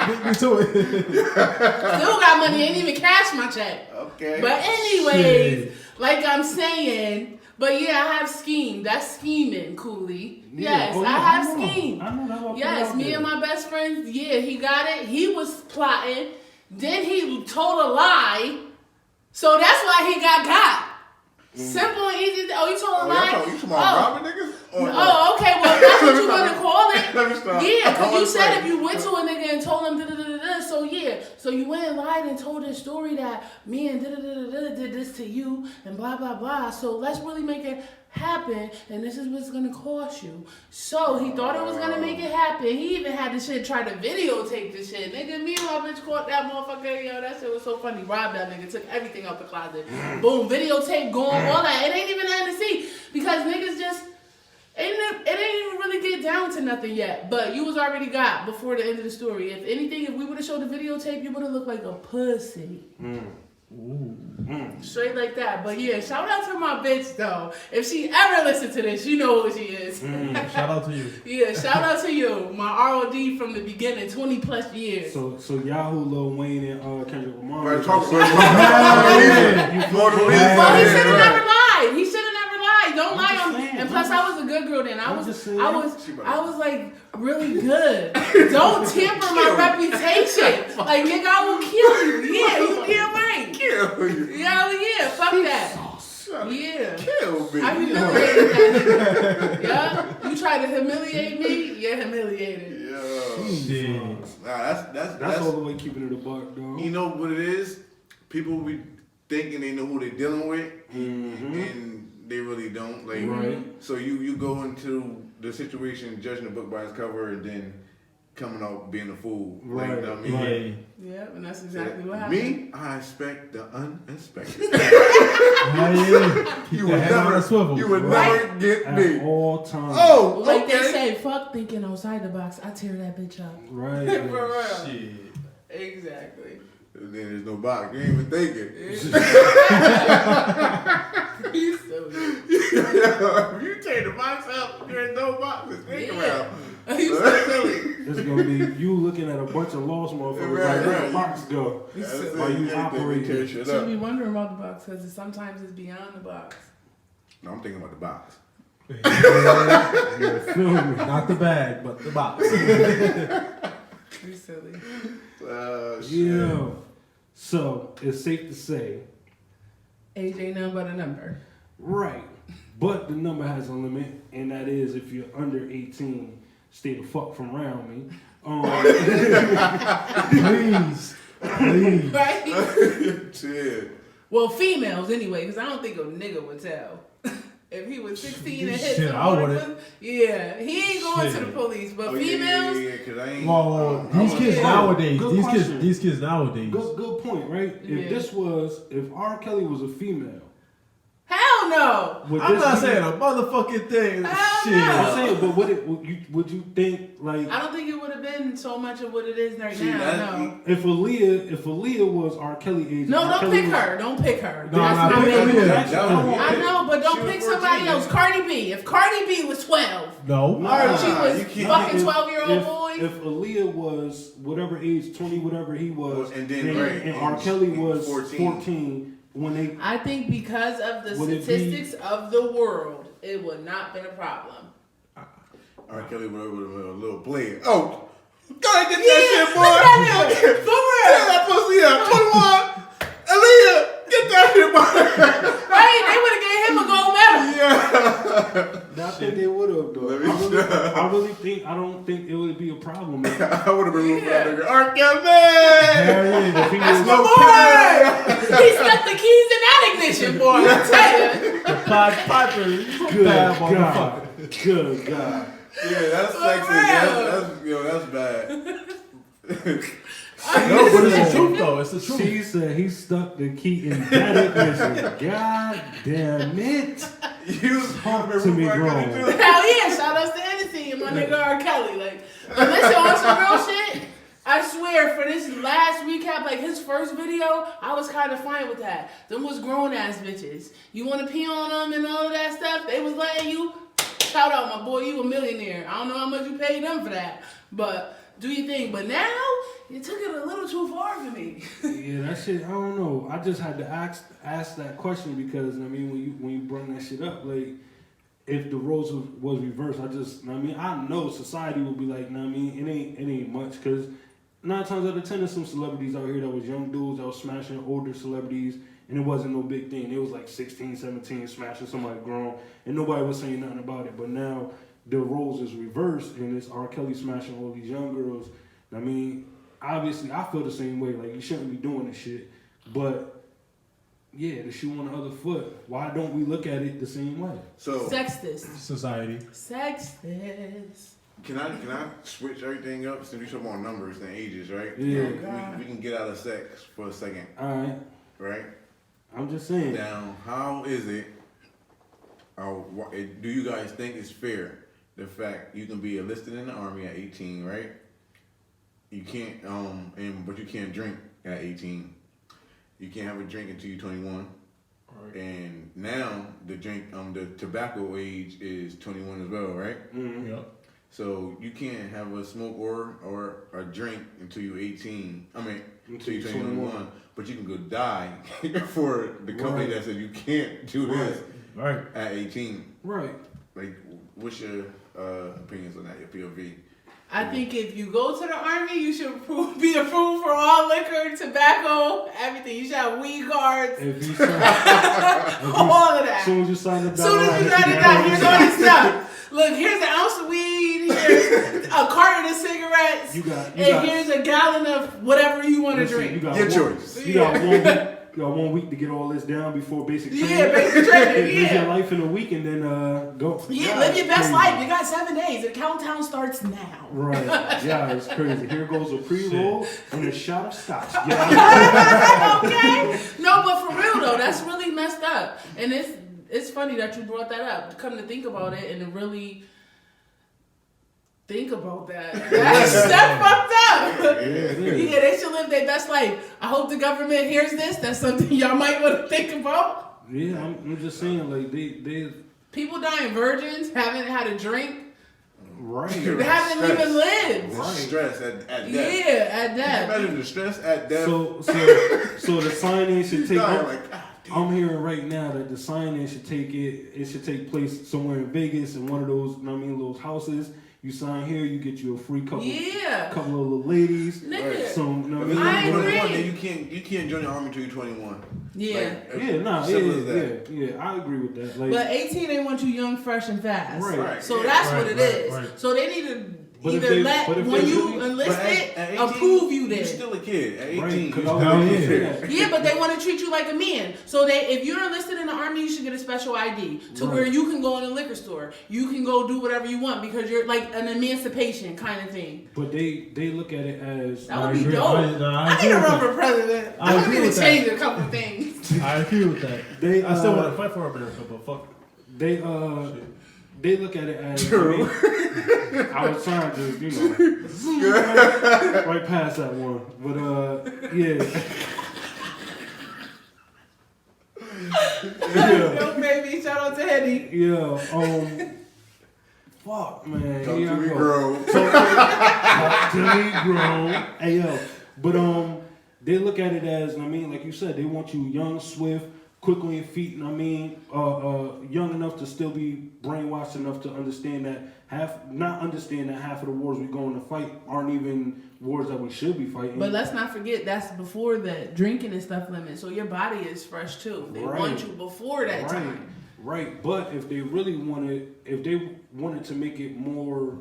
beat me to it. Still got money. Ain't even cash my check. Okay. But anyways, like I'm saying, but yeah, I have schemed. That's scheming, Coolie. Yes, Oh, I have know. schemed. I know that about Yes, me and my best friends, yeah, he got it. He was plotting. Then he told a lie. So that's why he got. Simple and easy. Oh, you told a lie? You talking about robbing niggas? Oh, okay. Well, that's what you're going to call it. Let me stop. Yeah, because I you was said saying. if you went to a nigga and told him da-da-da-da-da, so so yeah, so you went and lied and told this story that me and did this to you and blah blah blah. So let's really make it happen, and this is what's gonna cost you. So he thought it was gonna make it happen. He even had the shit try to videotape the shit. Nigga, me and my bitch caught that motherfucker. Yo, that shit was so funny. Robbed that nigga, took everything out the closet. Boom, videotape going, all that. It ain't even nothing to see because niggas just. It ain't even really get down to nothing yet, but you was already got before the end of the story. If anything, if we would have showed the videotape, you would have looked like a pussy. Straight like that. But yeah, shout out to my bitch though. If she ever listens to this, you know who she is. Shout out to you. Yeah, shout out to you. My ROD from the beginning, 20 plus years. So Yahoo, Lil Wayne, and Kendrick Lamar. Right, talk Well, he should have never lied. He should have never lied. Don't lie on me. And plus, I was a good girl then. I was like really good. Don't tamper my reputation. Like nigga, I will kill you. Yeah, you damn right. Kill you. Yeah, fuck that. Yeah. Kill me. I humiliated that nigga. Yeah. You try to humiliate me, you're humiliated. Yeah. Nah, That's all the way keeping it a buck, though. You know what it is? People be thinking they know who they're dealing with, and they really don't. Like, so you go into the situation judging the book by its cover, and then coming out being a fool. Right. Like, you know what I mean? Yeah, and that's exactly what happened. Me, I expect the unexpected. You would never get At me. all times. Oh, Like okay. they say, fuck thinking outside the box. I tear that bitch up. Right. For real. Shit. Exactly. And then there's no box. You ain't even thinking. He's so good. If you take the box up, there's no box to think around. He's so silly. It's gonna be you looking at a bunch of lost motherfuckers. Right, like, where right. the box go? That's so it. While you Tear operating. shit Should up. be wondering about the box because sometimes it's beyond the box. No, I'm thinking about the box. You feel me? Not the bag, but the box. He's silly. Shit. Yeah. So it's safe to say, Age ain't nothing but a number. right. But the number has a limit, and that is if you're under 18, stay the fuck from around me. Please. Right? Shit. Well, females anyway, because I don't think a nigga would tell. If he was 16 and hit Shit, some I hard wouldn't. ones, yeah, he ain't going to the Shit. police. But Oh, females, yeah, 'cause I ain't. Well, I these was- kids nowadays, Good question. these kids nowadays. Good point, right? Yeah. If R. Kelly was a female, hell no. would I'm this not be- saying a motherfucking thing. Hell Shit. no. I'm saying, but would you think like I don't think it would have been so much of what it is right See, now. that- No. if Aaliyah was R. Kelly age? No, R. don't Kelly pick was- her. Don't pick her. No, That's no, my pick baby. Aaliyah. I know, but She don't was pick 14, somebody else. yeah. Cardi B. If Cardi B was 12, No. or she Nah, was you can't- fucking If- 12-year-old boy. If Aaliyah was whatever age, 20, whatever he was, And then, right, and R. and Kelly was 14. 14 when they I think because of the Would it be- statistics of the world, it would not been a problem. R. Kelly would have been a little player. Oh, go ahead, get Yeah, that shit, boy. look at him. For Get real. that pussy up. 21. Aaliyah, get that shit, boy. Right? They would have gave him a gold medal. Yeah. I think they would have though. Let me I don't think it would be a problem. I would have been rooting for that Yeah. nigga. R. Kelly. Hell yeah. If he That's was- my boy. He stuck the keys in that ignition, boy. I tell you. The Pied Piper. You Good bad God. motherfucker. Good God. Yeah, that's For sexy. real. That's bad. No, but it's the truth though. It's the truth. She said he stuck the key in that ignition. God damn it. You Talk to me, grown. Hell yeah, shout outs to Hennessy and my nigga R. Kelly. Like, listen, on some real shit, I swear, for this last recap, like his first video, I was kind of fine with that. Them was grown ass bitches. You want to pee on them and all of that stuff? They was letting you. Shout out, my boy, you a millionaire. I don't know how much you paid them for that, but do your thing. But now, you took it a little too far for me. Yeah, that shit, I don't know. I just had to ask that question because, I mean, when you bring that shit up, like, if the roles was reversed, I know society would be like, it ain't much, because 9 times out of 10 there's some celebrities out here that was young dudes that was smashing older celebrities, and it wasn't no big thing. It was like 16, 17 smashing somebody grown, and nobody was saying nothing about it. But now the roles is reversed, and it's R. Kelly smashing all these young girls. I mean, obviously I feel the same way. Like you shouldn't be doing this shit, but. Yeah, the shoe on the other foot. Why don't we look at it the same way? So Sexist. Society. Sexist. can I switch everything up since we talking about numbers and ages, right? Yeah. We can get out of sex for a second, All right. right? I'm just saying. Now, how is it? Do you guys think it's fair the fact you can be enlisted in the army at 18, right? You can't but you can't drink at 18. You can't have a drink until you're 21. Right. And now the tobacco age is 21 as well, right? Mm-hmm. Yep. So you can't have a smoke or a drink until you're 18. Until you're 21. But you can go die for the company that said you can't do this at 18. Right. Like, what's your opinions on that, your POV? I think if you go to the army, you should be approved for all liquor, tobacco, everything. You should have weed cards. If you sign, all of that. As soon as you sign the Soon as you sign it down, here's all this stuff. Look, here's an ounce of weed, here's a carton of cigarettes, and here's a gallon of whatever you want to drink. Your choice. You got 1 week. You got 1 week to get all this down before basic training. Yeah, basic training, Live your life in a week and then go. Yeah, live your best life. You got 7 days. The countdown starts now. Right. Yeah, it's crazy. Here goes a pre-roll and a shot of scotch. Okay? No, but for real though, that's really messed up. And it's funny that you brought that up. Come to think about it and to really think about that. That's fucked up. Yeah, they should live their best life. I hope the government hears this. That's something y'all might want to think about. Yeah, I'm just saying, like, they people dying virgins, haven't had a drink. Right. They haven't even lived. Right. Stress at death. Yeah, at death. Imagine the stress at death. So the signing should take. Like, I'm hearing right now that the signing should take place somewhere in Vegas in one of those, those houses. You sign here, you get you a free couple of little ladies. Nigga. Some, I agree. Then you can't join the army until you're 21. Yeah. I agree with that. Like, but 18, they want you young, fresh, and fast. Right. So that's what it is. So they need to when you enlisted, approve you there. You're still a kid at 18. Right. Yeah, but they want to treat you like a man. So if you're enlisted in the army, you should get a special ID to where you can go in a liquor store. You can go do whatever you want because you're like an emancipation kind of thing. But they look at it as that would be dope. I need a run for president. I'm going to change a couple things. I agree with that. I still want to fight for America, but fuck. They look at it as I was trying to, zoom right past that one. But Yo, baby, shout out to Hetty. Yeah, fuck, man. Talk to me, bro. Talk to me, bro. Hey, yo. But they look at it as, like you said, they want you young, swift, quick on your feet, young enough to still be brainwashed enough to understand that half of the wars we going to fight aren't even wars that we should be fighting. But let's not forget that's before the drinking and stuff limit, so your body is fresh too. They want you before that time. Right, but if they really wanted to make it more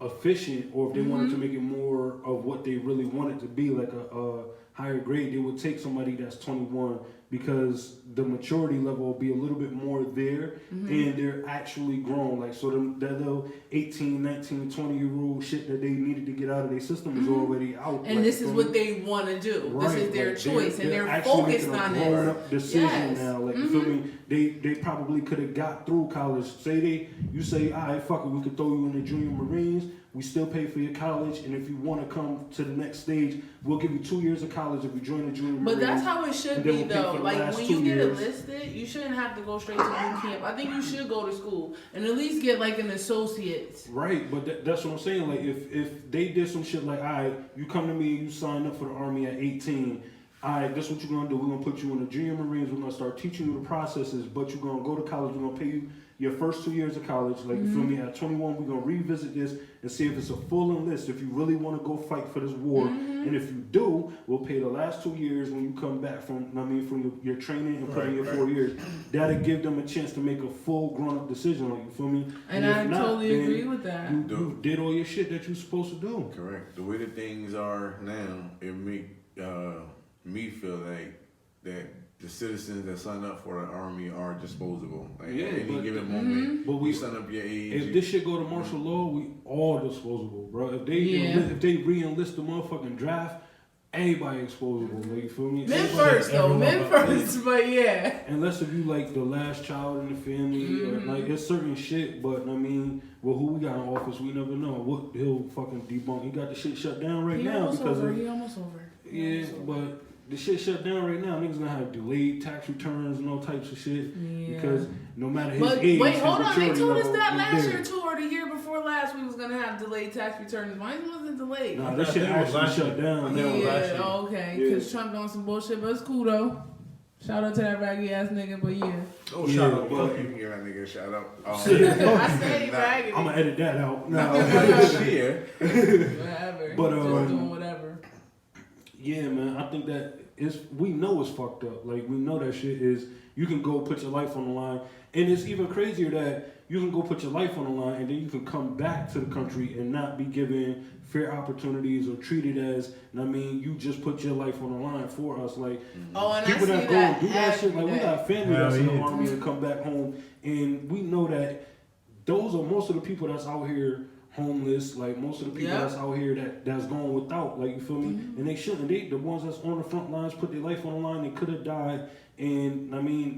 efficient, or if they wanted to make it more of what they really want it to be, like a higher grade, they would take somebody that's 21 because the maturity level will be a little bit more there and they're actually grown. Like, so that little 18, 19, 20-year-old shit that they needed to get out of their system is already out. And this is what they want to do. Right. This is their choice, and they're focused on it. Grown-up decision now. Like, you feel me? They probably could have got through college. You say, all right, fuck it, we could throw you in the junior Marines. We still pay for your college, and if you want to come to the next stage, we'll give you 2 years of college if you join the junior Marines. But that's how it should be, though. Like, when you get enlisted, you shouldn't have to go straight to boot camp. I think you should go to school and at least get, like, an associate's. Right, but that's what I'm saying. Like, if they did some shit like, all right, you come to me, you sign up for the Army at 18, all right, this is what you're gonna do. We're gonna put you in the junior Marines. We're gonna start teaching you the processes, but you're gonna go to college. We're gonna pay you your first 2 years of college. Like, you feel me? At 21, we're gonna revisit this and see if it's a full enlist, if you really want to go fight for this war. And if you do, we'll pay the last 2 years when you come back from your training and put in your 4 years. That'll give them a chance to make a full grown-up decision. Like, you feel me? And if I not, totally then agree with that. You did all your shit that you're supposed to do. Correct. The way that things are now, it make me feel like that the citizens that sign up for the army are disposable. Like, Yeah, at any but- given moment, But we you sign up your age. If this shit go to martial law, we all disposable, bro. If they re-enlist the motherfucking draft, everybody exposable. Like, you feel me? Men Everybody- first, though. Men first, but yeah. Unless if you like the last child in the family, or, like, it's certain shit. But I mean, well, who we got in office, we never know what he'll fucking debunk. He got the shit shut down right now because He almost over. yeah, but. The shit shut down right now. Niggas gonna have delayed tax returns and all types of shit because no matter his But age, wait, his hold on. They maturity told us level that is last there. year too, or the year before last. We was gonna have delayed tax returns. Mine wasn't delayed. Nah, this shit actually shut down. Yeah, now. last year. Oh, okay. Yeah. Because Trump on some bullshit, but it's cool though. Shout out to that raggy ass nigga, but yeah. Oh, Yeah, shout out. Well, you can give that nigga a shout out. I say Nah, raggedy. I'm gonna edit that out. Not No. this year. Whatever. But, Just doing whatever. Yeah, man, I think that we know it's fucked up. Like, we know that shit is, you can go put your life on the line. And it's even crazier that you can go put your life on the line and then you can come back to the country and not be given fair opportunities or treated as, you just put your life on the line for us. Like, Oh, and people I see that go that and do that shit, like, we every day. got family Hell that's in the yeah. army and come back home. And we know that those are most of the people that's out here homeless, like most of the people Yeah. that's out here that's going without, like, you feel me? And they shouldn't. The ones that's on the front lines put their life on the line. They could have died, and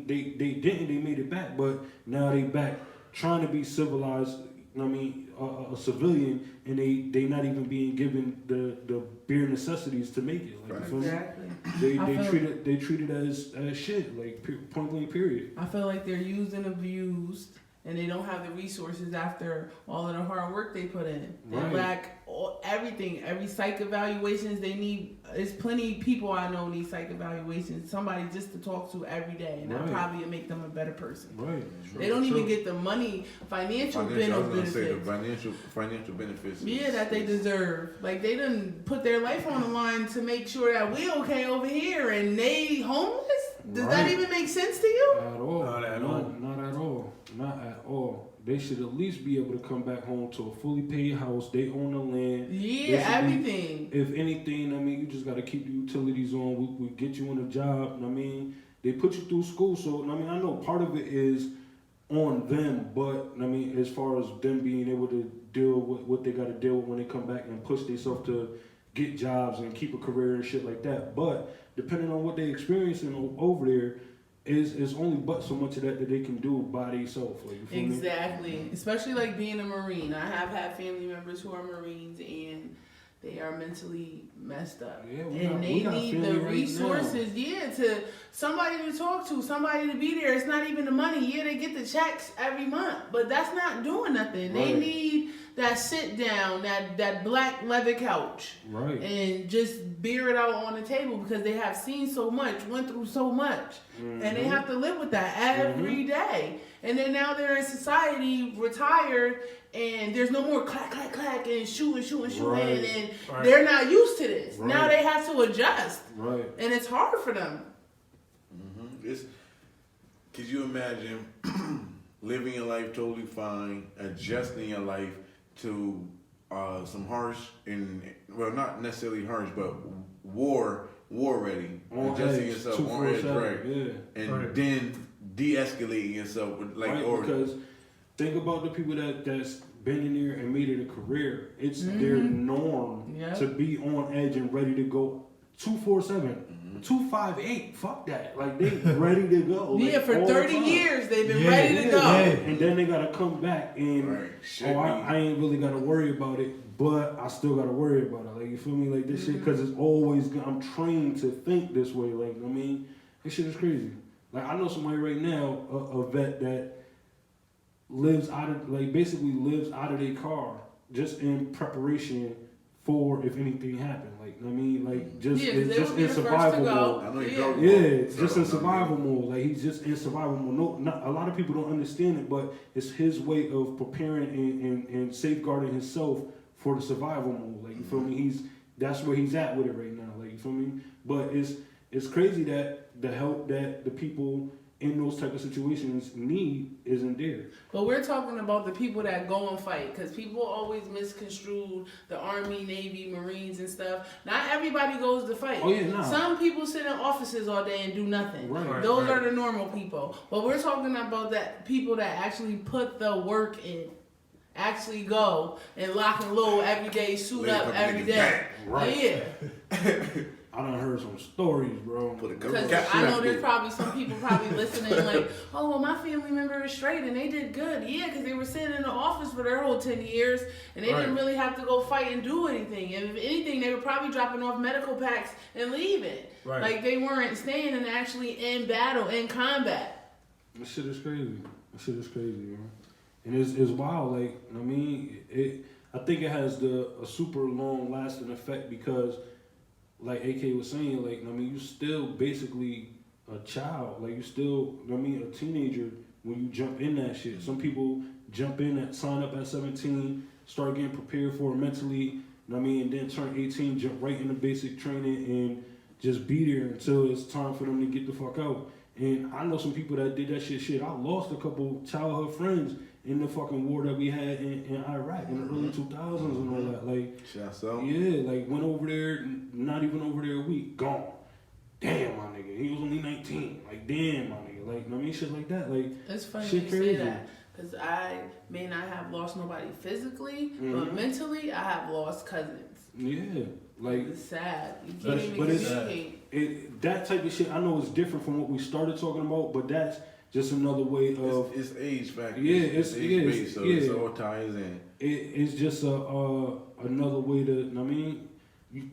they didn't. They made it back, but now they back trying to be civilized. A civilian, and they not even being given the bare necessities to make it. Like, you feel me? Exactly. They treat it as shit, like point blank period. I feel like they're used and abused, and they don't have the resources after all of the hard work they put in. They Right. lack everything, every psych evaluations they need. There's plenty of people I know need psych evaluations. Somebody just to talk to every day, and that Right. probably make them a better person. Right. They don't even get the money, financial I was gonna benefits. say the financial benefits. Yeah, that they deserve. Like, they didn't put their life on the line to make sure that we okay over here, and they homeless? Does that Right. even make sense to you? At all. Not at No, all. Not at all. Not at all. They should at least be able to come back home to a fully paid house. They own the land. Yeah, They should be- everything. If anything, you just got to keep the utilities on. We get you on a job. They put you through school. So, I know part of it is on them. But, as far as them being able to deal with what they got to deal with when they come back and push themselves to get jobs and keep a career and shit like that. But depending on what they experiencing over there, is only but so much of that they can do by themselves. Like, you feel me? Exactly. Especially like being a Marine. I have had family members who are Marines, and they are mentally messed up. Yeah, we and they got need family the right resources, to somebody to talk to, somebody to be there. It's not even the money. Yeah, they get the checks every month, but that's not doing nothing. They Right. need that sit down, that black leather couch. Right. And just bear it out on the table because they have seen so much, went through so much, and they have to live with that every day. And then now they're in society, retired, and there's no more clack, clack, clack, and shooting, Right. and Right. they're not used to this. Right. Now they have to adjust, Right. and it's hard for them. Could you imagine living your life totally fine, adjusting your life to some harsh not necessarily harsh, but war ready, On adjusting edge, yourself on edge, 247, right? yeah. And Right. then de-escalating yourself with Right, because think about the people that's been in there and made it a career. It's their norm Yep. to be on edge and ready to go 247, 258. Fuck that. Like, they ready to go. Yeah, like, for all the 30 time. years they've been Yeah, ready to go. yeah. And then they gotta come back and Right. I ain't really gotta worry about it, but I still gotta worry about it. Like, you feel me? Like, this shit, because it's always I'm trained to think this way. Like, this shit is crazy. Like, I know somebody right now, a vet that basically lives out of their car just in preparation for if anything happened. Like, I mean, like, just Yeah, it's they just would be in the first survival to go. mode. I know you Yeah. go. Yeah, it's just in survival mode. Like, he's just in survival mode. No, not, a lot of people don't understand it, but it's his way of preparing and safeguarding himself for the survival mode. Like, you feel me? That's where he's at with it right now. Like, you feel me? But it's crazy that the help that the people in those type of situations need isn't there. But we're talking about the people that go and fight, because people always misconstrue the Army, Navy, Marines, and stuff. Not everybody goes to fight. Oh, yeah, nah. Some people sit in offices all day and do nothing. Right. Those are the normal people. But we're talking about that people that actually put the work in. Actually go and lock and load every day, suit Lay a up couple every niggas day. back. Right. Yeah. I done heard some stories, bro. Put a couple Because caps I in know that there's bitch. probably some people probably listening like, oh, well, my family member is straight and they did good. Yeah, because they were sitting in the office for their whole 10 years and they didn't really have to go fight and do anything. And if anything, they were probably dropping off medical packs and leaving. Right. Like, they weren't staying and actually in battle, in combat. This shit is crazy. This shit is crazy, man. And it's wild. Like, I mean, I think it has a super long lasting effect because, like AK was saying, like, I mean, you still basically a child. Like, you still, I mean, a teenager when you jump in that shit. Some people jump in and sign up at 17, start getting prepared for it mentally, I mean, and then turn 18, jump right into basic training and just be there until it's time for them to get the fuck out. And I know some people that did that shit. I lost a couple childhood friends in the fucking war that we had in Iraq in the early 2000s and all that. Like, Shots out. yeah, like went over there, not even over there a week, gone. Damn, my nigga, he was only 19. Like, damn, my nigga. Like, I mean, shit like that. Like, It's funny shit you crazy. say that. Because I may not have lost nobody physically, but Mhm. mentally, I have lost cousins. Yeah, like, It's sad. You But- can't even but it's- communicate. that type of shit, I know it's different from what we started talking about, but that's just another way of, It's age factor. Yeah, it's it's- age yeah, based, so it's yeah. all ties in. it's just another way to, I mean,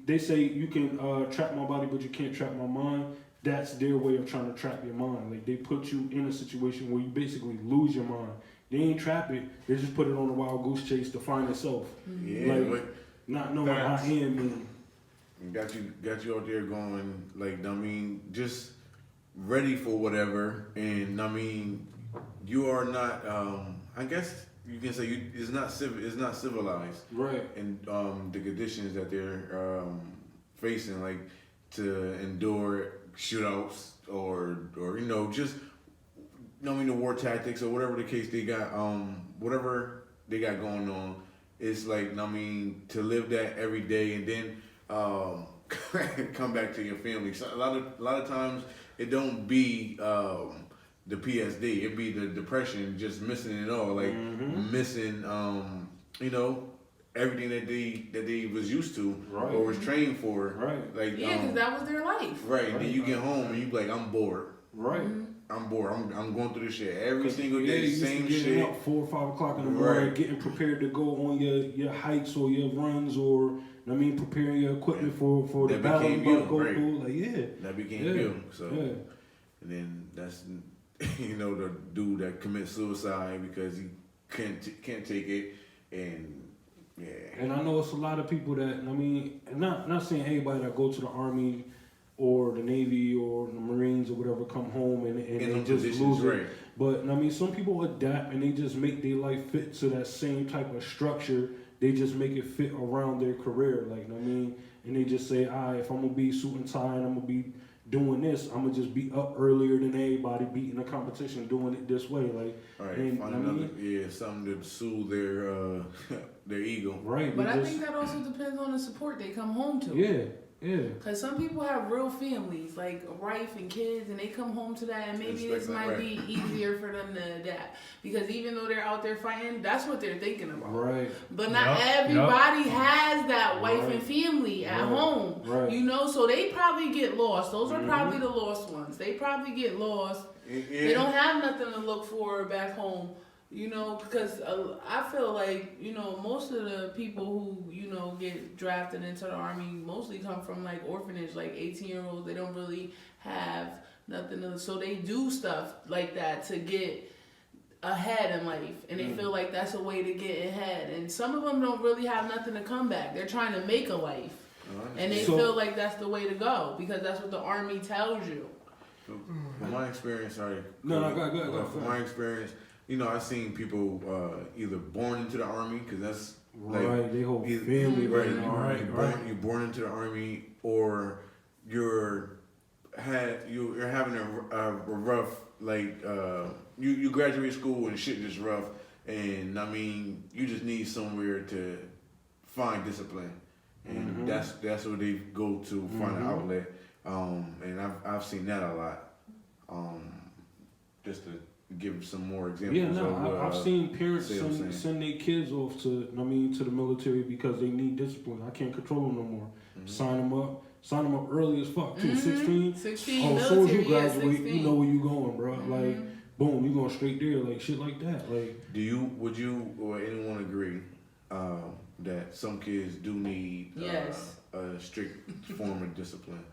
they say you can trap my body, but you can't trap my mind. That's their way of trying to trap your mind. Like, they put you in a situation where you basically lose your mind. They ain't trap it, they just put it on a wild goose chase to find itself. Yeah, Like, but not knowing how I am and got you out there going, like, I mean, just ready for whatever, and I mean, you are not. I guess you can say it's not civilized, right. and the conditions that they're facing, like to endure shootouts or just. I mean, the war tactics or whatever the case they got, whatever they got going on, it's like, I mean, to live that every day and then come back to your family. So a lot of times it don't be the PSD, it be the depression, just missing it all, like missing, everything that they was used to Right. or was trained for. Right. Like Yeah, because that was their life. right. And then you get home and you be like, I'm bored. Right. I'm bored. I'm going through this shit every single Yeah, day, you used to same getting shit. up 4 or 5 o'clock in the morning, Right. getting prepared to go on your hikes or your runs, or I mean, preparing your equipment for the That battle became you about to you, go right. through. Like, yeah, That became yeah, you. So, yeah. and then that's the dude that commits suicide because he can't take it, and yeah. And I know it's a lot of people that, I mean, not saying everybody that go to the Army or the Navy or the Marines or whatever come home and In they them just positions, lose it. right. But I mean, some people adapt and they just make their life fit to that same type of structure. They just make it fit around their career. Like, I mean, and they just say, all right, if I'm gonna be suit and tie and I'm gonna be doing this, I'm gonna just be up earlier than everybody, beating the competition, doing it this way. Like, All right, and, find I another, mean, something to soothe their their ego. right? But they I just- think that also depends on the support they come home to. yeah. Because some people have real families, like a wife and kids, and they come home to that, and maybe Expect this that, might right. be easier for them to adapt. Because even though they're out there fighting, that's what they're thinking about. Right. But not Yup, everybody has that wife Right. and family at Right. home. Right. You know, so they probably get lost. Those are Mhm. probably the lost ones. They probably get lost. They don't have nothing to look for back home. You know, because I feel like, you know, most of the people who, you know, get drafted into the Army mostly come from, like, orphanage, like 18-year-olds. They don't really have nothing to, so they do stuff like that to get ahead in life, and they feel like that's a way to get ahead. And some of them don't really have nothing to come back. They're trying to make a life, and they feel like that's the way to go because that's what the army tells you. From my experience, sorry. No, go ahead. From my experience, I've seen people either born into the army because that's right. They whole family, right? Right. You're born into the army, or you're having a rough you graduate school and shit just rough, and I mean you just need somewhere to find discipline, and that's what they go to find an outlet. And I've seen that a lot. Just to give some more examples. Yeah, no, I've seen parents send their kids off to the military because they need discipline. I can't control them no more. Sign them up early as fuck too. 16. 16. Oh, as soon as you military, graduate, 16. you know where you going, bro. Like, boom, you going straight there, like shit like that. Like, would you or anyone agree that some kids do need a strict form of discipline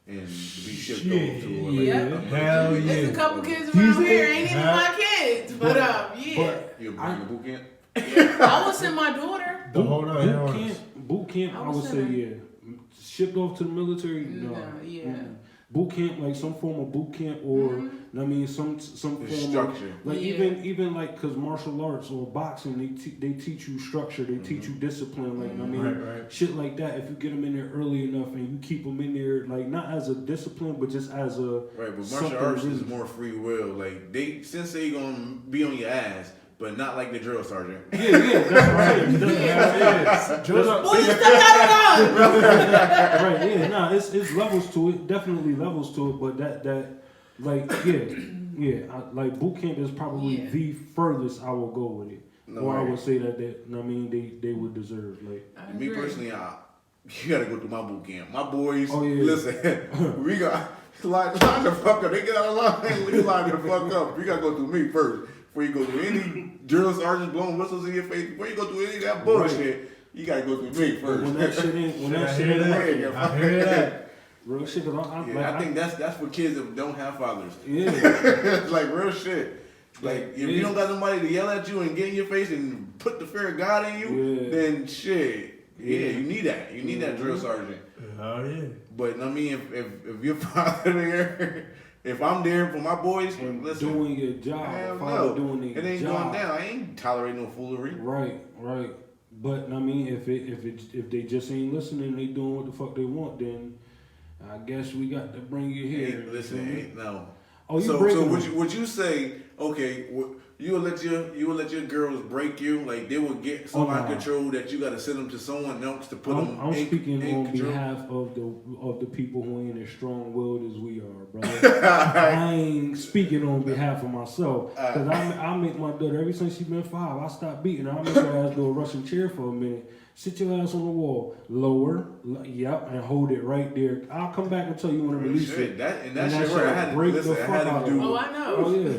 and to be shipped over to Hell yeah. There's a couple kids around here, ain't even my kids, but you're bringing the boot camp? I would send my daughter. boot camp, I would say, yeah. Shipped off to the military, no. Boot camp, like some form of boot camp, or some form structure. of like even like because martial arts or boxing, they teach you structure, they teach you discipline, like shit like that. If you get them in there early enough and you keep them in there, like not as a discipline, but just as a right. But martial arts is more free will. Like sensei gonna be on your ass. But not like the drill sergeant. Yeah, that's right. Well, you still got it on. Right, yeah, nah, it's levels to it, definitely levels to it, but like boot camp is probably the furthest I will go with it. I would say that they would deserve. Like me personally, you gotta go through my boot camp. My boys, listen, we got line the fuck up. They get out of line, we line the fuck up. You gotta go through me first. Before you go through any drill sergeants blowing whistles in your face, before you go through any of that bullshit, you gotta go through me first. When that shit ain't, I hear that. Real shit, I think that's for kids that don't have fathers. Yeah. Like real shit. Like if you don't got somebody to yell at you and get in your face and put the fear of God in you, then shit. Yeah, you need that. You need that drill sergeant. Oh yeah. But I mean, if your father there. If I'm there for my boys, listen, doing your job, doing their it ain't job. going down. I ain't tolerating no foolery. Right. But I mean, if they just ain't listening, they doing what the fuck they want, then I guess we got to bring you here. Listen, no. Oh, you so would you say okay? You will let your girls break you, like they will get so out of control that you got to send them to someone else to put them. I'm speaking on control. Behalf of the people who ain't as strong-willed as we are, brother. I ain't speaking on behalf of myself because I make my daughter ever since she been 5. I stopped beating her. I make her ass do a Russian chair for a minute. Sit your ass on the wall, lower, and hold it right there. I'll come back and tell you when to release it. That's shit right. I had to do. Oh, I know. Oh yeah.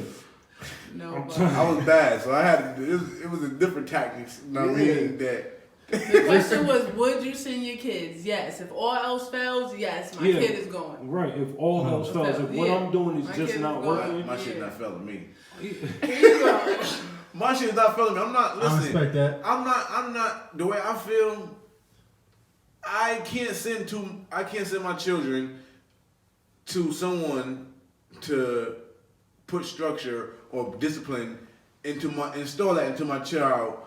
No, I was bad, so I had to. It was a different tactics. You know what I mean? That. The question was, would you send your kids? Yes. If all else fails, yes, my kid is going. Right. If all else fails, if what I'm doing is just not working, my shit not failing me. Here you go. My shit is not failing me. I'm not listening. I respect that. I'm not the way I feel. I can't send my children to someone to put structure or discipline install that into my child.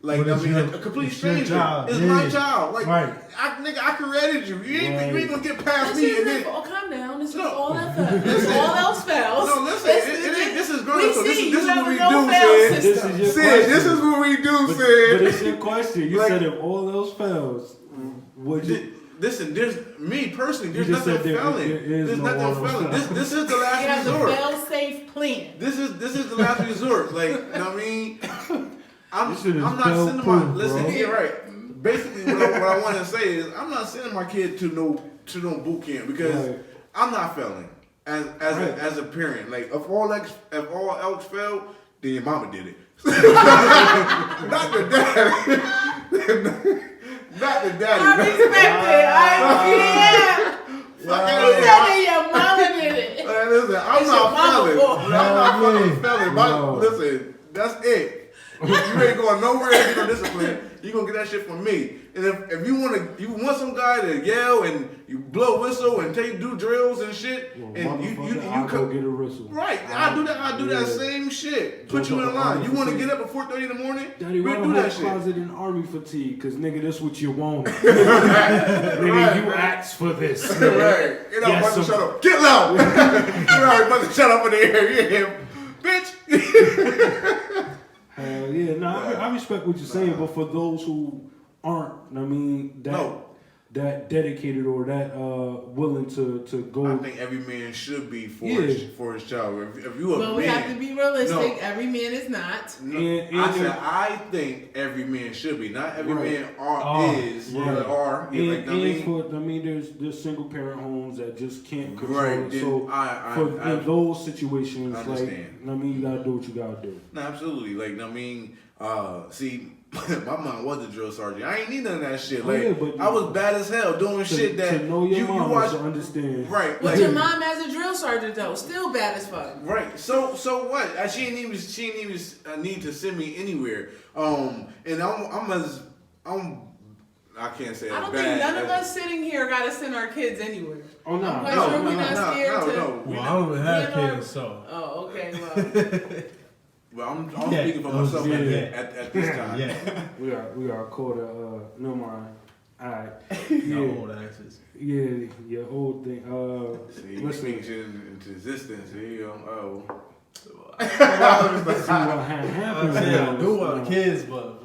Like I mean, a complete stranger. It's my child. Like I created you. You ain't gonna get past me. And then calm down. This is all that fails. All else fails. No, listen. This is grown up. So this is what we do, Sid. This is what we do, Sid. But it's your question. You said if all else fails, would you? Listen, there's me personally. There's nothing failing. There's nothing failing. This is the last resort. You have a fail-safe plan. This is the last resort. Like, you know what I mean? I'm not sending my. Listen, you're right. Basically, what I want to say is, I'm not sending my kid to no boot camp because I'm not failing as a parent. Like, if all else failed, then your mama did it. Not the dad. Not the daddy. I respect it. He said that your mama did it. Listen, I'm not failing. Listen, That's it. You ain't going nowhere if you no discipline. You gonna get that shit from me. And if you want some guy to yell and you blow whistle and do drills and shit, Well, and you I'll go get a whistle. right, I do that. I do that same shit. Put you in line. You want to get up at 4:30 in the morning? Daddy, why We don't do have that a closet in army fatigue? Cause nigga, that's what you want. Nigga, you asked for this. shit. Right. Get up, Yes, shut up. Get loud. You're already about to shut up in the air. Yeah, bitch. Hell yeah. Nah, I respect what you're saying, but for those who aren't, I mean, that dedicated or that willing to go. I think every man should be for his child. If you a man, we have to be realistic. Every man is not. I think every man should be. Not every man is. Are. There's single parent homes that just can't control it. So in those situations, you gotta do what you gotta do. No, absolutely. See, my mom was a drill sergeant. I ain't need none of that shit. I was bad as hell doing shit that to know your mom watch, to understand. Right. But your mom as a drill sergeant though, still bad as fuck. Right. So what? She didn't even need to send me anywhere. And I can't say I don't bad think none of us sitting here gotta send our kids anywhere. Oh no. I'm quite sure we're not scared to. Well, I don't even have kids, so. Oh, okay. Well. But I'm speaking for myself at this time. Yeah. We are called no mind. Alright. No old axes. Yeah, your old thing. See, you speak shit into existence. Here you go. See what happened. I do want kids, but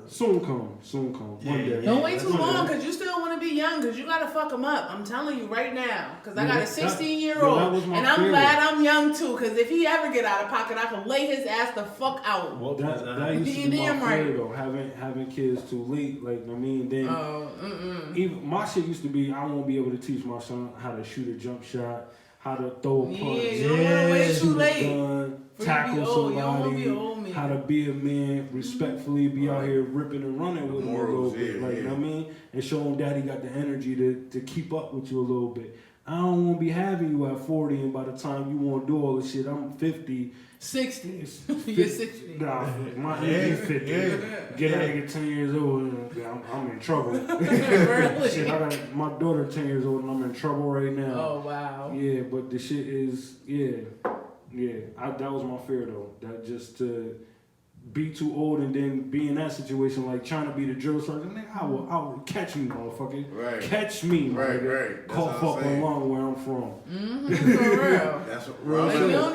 soon come. One day. Don't wait too long, cause you still want to be young, cause you gotta fuck them up. I'm telling you right now, cause I got a 16-year-old, and I'm glad I'm young too, cause if he ever get out of pocket, I can lay his ass the fuck out. Well, that used to be my fear though, having kids too late. Even my shit used to be, I won't be able to teach my son how to shoot a jump shot, how to throw a punch, you don't want to wait too late. Tackle somebody, how to be a man, respectfully be out here ripping and running with him a little bit, you know what I mean? And show him daddy got the energy to keep up with you a little bit. I don't want to be having you at 40 and by the time you want to do all this shit, I'm 50. 60. You're 60. Nah, my age is 50. Get that nigga 10 years old, I'm in trouble. Really? Shit, I got my daughter 10 years old and I'm in trouble right now. Oh, wow. Yeah, but the shit is, that was my fear though. That just to be too old and then be in that situation, like trying to be the drill sergeant. Nigga, I will catch me, motherfucker. Right. Catch me, right. Cough up along where I'm from. Mm-hmm, for real. That's what like, you don't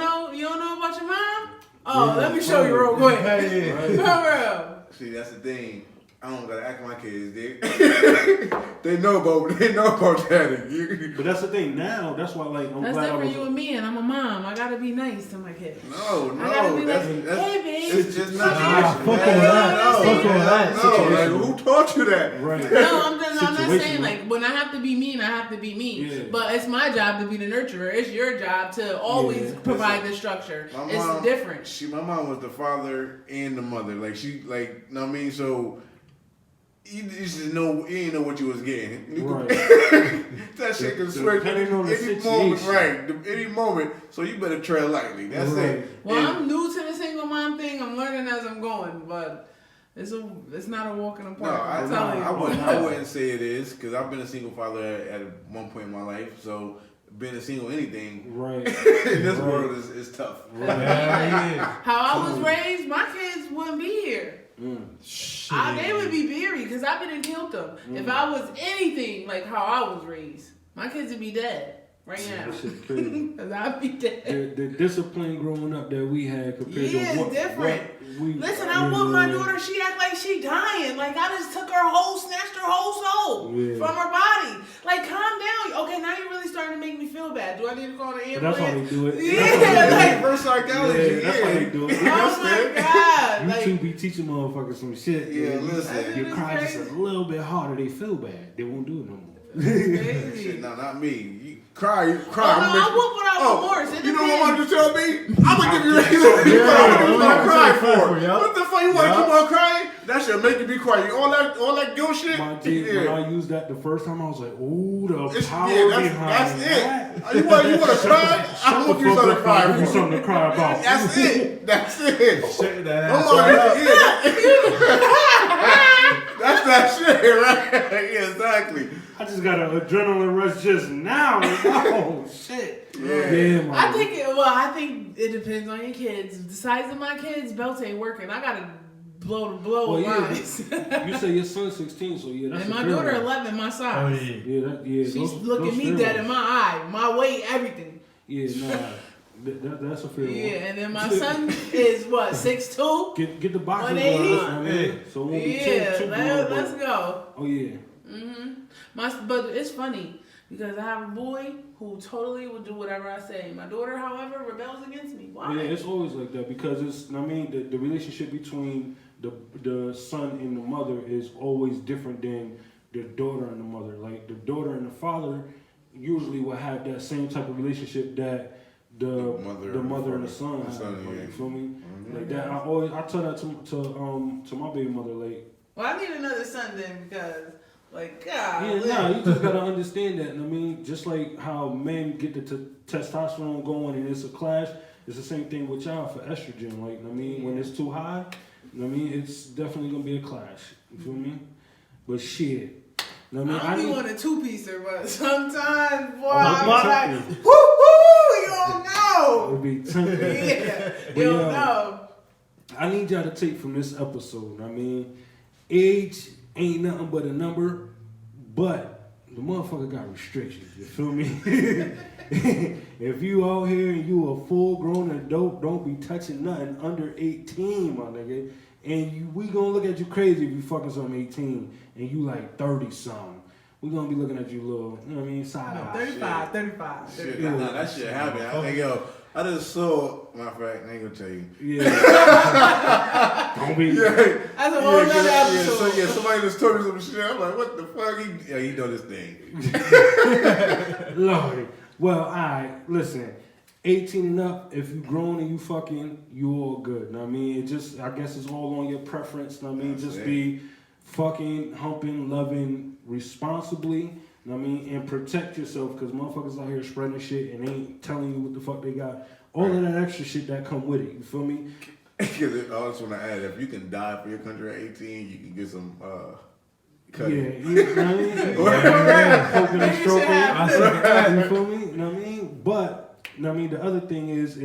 know about your mom? Oh, let me show you real quick. For real. See, that's the thing. I don't gotta act like my kids, they know about that. But that's the thing. Now, that's why, I'm that's glad I was. You and me, and I'm a mom. I gotta be nice to my kids. No, I gotta be that's hey, babe. It's just not. Fuck all that. No, who taught you that? Right. No, I'm not saying when I have to be mean, I have to be mean. Yeah. But it's my job to be the nurturer. It's your job to always provide the structure. It's different. My mom was the father and the mother. So. You just know you didn't know what you was getting. Right. That shit can switch any moment, right? Any moment. So you better tread lightly. That's it. Well, I'm new to the single mom thing. I'm learning as I'm going, but it's not a walk in the park. I wouldn't say it is because I've been a single father at one point in my life. So being a single anything in this world is tough. Right. How I was raised, my kids wouldn't be here. They would be buried because I didn't kill them. If I was anything like how I was raised, my kids would be dead right now. Because I'd be dead. The discipline growing up that we had compared to what different. Listen, I whooped my daughter. She act like she dying. Like I just took snatched her whole soul from her body. Like calm down. Okay, now you're really starting to make me feel bad. Do I need to call the ambulance? That's how they do it. Yeah, reverse psychology. That's how they do it. Oh my God. You two be teaching motherfuckers some shit. Yeah, listen. You cry just a little bit harder, they feel bad. They won't do it no more. Shit, no, not me. You cry. Oh, no, I whoop without remorse. You know what I'm going to tell me? I'm going to give you a reason. What the fuck you want to keep on crying? That should make you be quiet. All that good shit. My G, when I used that the first time, I was like, ooh, the It's, power yeah, behind that's that. it. You want to cry? I'm gonna give you something to cry Give you for. something to cry about. That's it. That's it. Shake that Come ass. on, Right that's that shit, right? Yeah, exactly. I just got an adrenaline rush just now. Oh shit. Yeah. Man. I think it depends on your kids. The size of my kids' belts ain't working. I gotta blow Well, yeah. lines. You say your son's 16, so yeah, that's And a my fair daughter one. 11, my Oh, size. yeah. Yeah, She's those looking me fair dead ones. in my eye, my weight, everything. Yeah, nah. That's a fair one. Yeah, and then my son is what, 6'2"? Get the boxing 180? gloves, I mean. So it won't be Yeah, too blown, let's but- go. Oh yeah. But it's funny because I have a boy who totally will do whatever I say. My daughter, however, rebels against me. Why? Yeah, it's always like that because the relationship between the son and the mother is always different than the daughter and the mother. Like the daughter and the father usually will have that same type of relationship that the mother and the son have. Like, you feel me? Like that. I tell that to my baby mother. Like, Well, I need another son then because, like, God. yeah, you just gotta understand that. And I mean, just like how men get the testosterone going and it's a clash, it's the same thing with y'all for estrogen. Like, I mean, when it's too high, I mean, it's definitely gonna be a clash. You feel me? But shit. I mean, I don't be want a two-piecer, but sometimes, boy, I'm I'm like, tempted. woo-hoo, you don't know. It'd be tempting. Yeah, But you don't yo, know. I need y'all to take from this episode. I mean, age ain't nothing but a number, but the motherfucker got restrictions. You feel me? If you out here and you a full grown adult, don't be touching nothing under 18, my nigga. And we gonna look at you crazy if you fucking some 18 and you like 30 something. We gonna be looking at you little, you know what I mean, side No, eye. 35. Shit, nah, that shit happened. I think, I just saw, matter of fact, I ain't gonna tell you. Yeah. Don't be. That's a whole nother episode. Somebody just told me some shit. I'm like, what the fuck? He done this thing. Lord. Well, alright, listen. 18 and up, if you grown and you fucking, you all good. Know what I mean? I guess it's all on your preference. Know what I mean? Just be fucking, humping, loving responsibly. Know what I mean? And protect yourself because motherfuckers out here spreading shit and ain't telling you what the fuck they got. All of that extra shit that come with it. You feel me? Because I just want to add, if you can die for your country at 18, you can get some cut. Yeah, you know what I mean? Poking and stroking. You feel me? You know what I mean? But, you know what I mean? The other thing is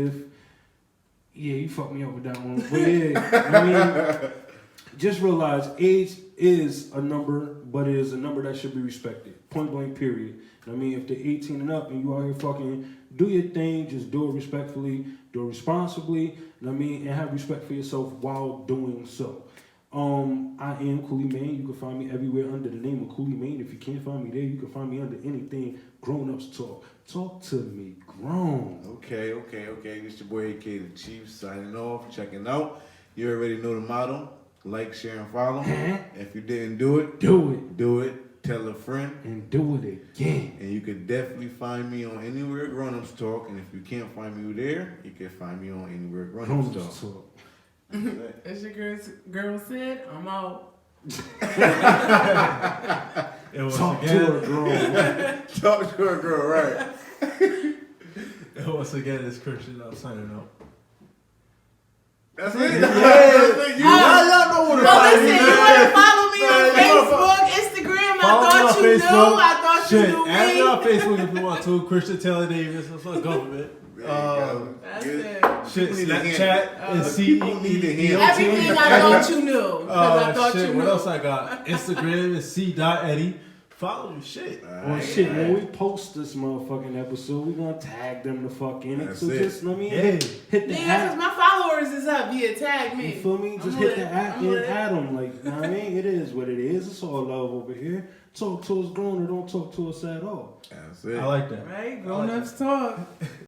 you fucked me up with that one. But yeah, you know what I mean? Just realize age is a number, but it is a number that should be respected. Point blank, period. You know what I mean? If they're 18 and up and you out here fucking, do your thing, just do it respectfully, do it responsibly, you know what I mean? And have respect for yourself while doing so. I am Coolie Main. You can find me everywhere under the name of Coolie Main. If you can't find me there, you can find me under anything Grown Ups Talk. Talk to me, grown. Okay. This your boy AK the Chief signing off, checking out. You already know the motto. Like, share, and follow. If you didn't do it, do it. Tell a friend. And do it again. And you can definitely find me on Anywhere Grown Ups Talk. And if you can't find me there, you can find me on Anywhere Grown Ups Talk. As your girl said, I'm out. Talk to her, girl. Talk to a girl, right? And once again, it's Christian. I'm signing out. That's it. Yeah. That's it. Y'all know what it Well, is. listen, you want to follow me on Facebook, Instagram? Follow me on Facebook. I thought you Shit, knew add me me. on Facebook if you want to. Christian Taylor Davis. That's what government. There you go. That's Good. it. Shit, People need to Snapchat and people need to hear Everything I thought you knew. Because I thought shit, you what knew. else I got? Instagram is c.eddie. Follow me, shit. Well, shit, when we post this motherfucking episode, we're gonna tag them the fuck in it. That's So it. just, know what I mean? Yeah. Hit the Yeah, because hat. my followers is up. Yeah, tag me. You feel me? Just hit the hat and add them. Like, know what I mean? It is what it is. It's all love over here. Talk to us grown or don't talk to us at all. That's it. I like that. Right? Grown ups talk.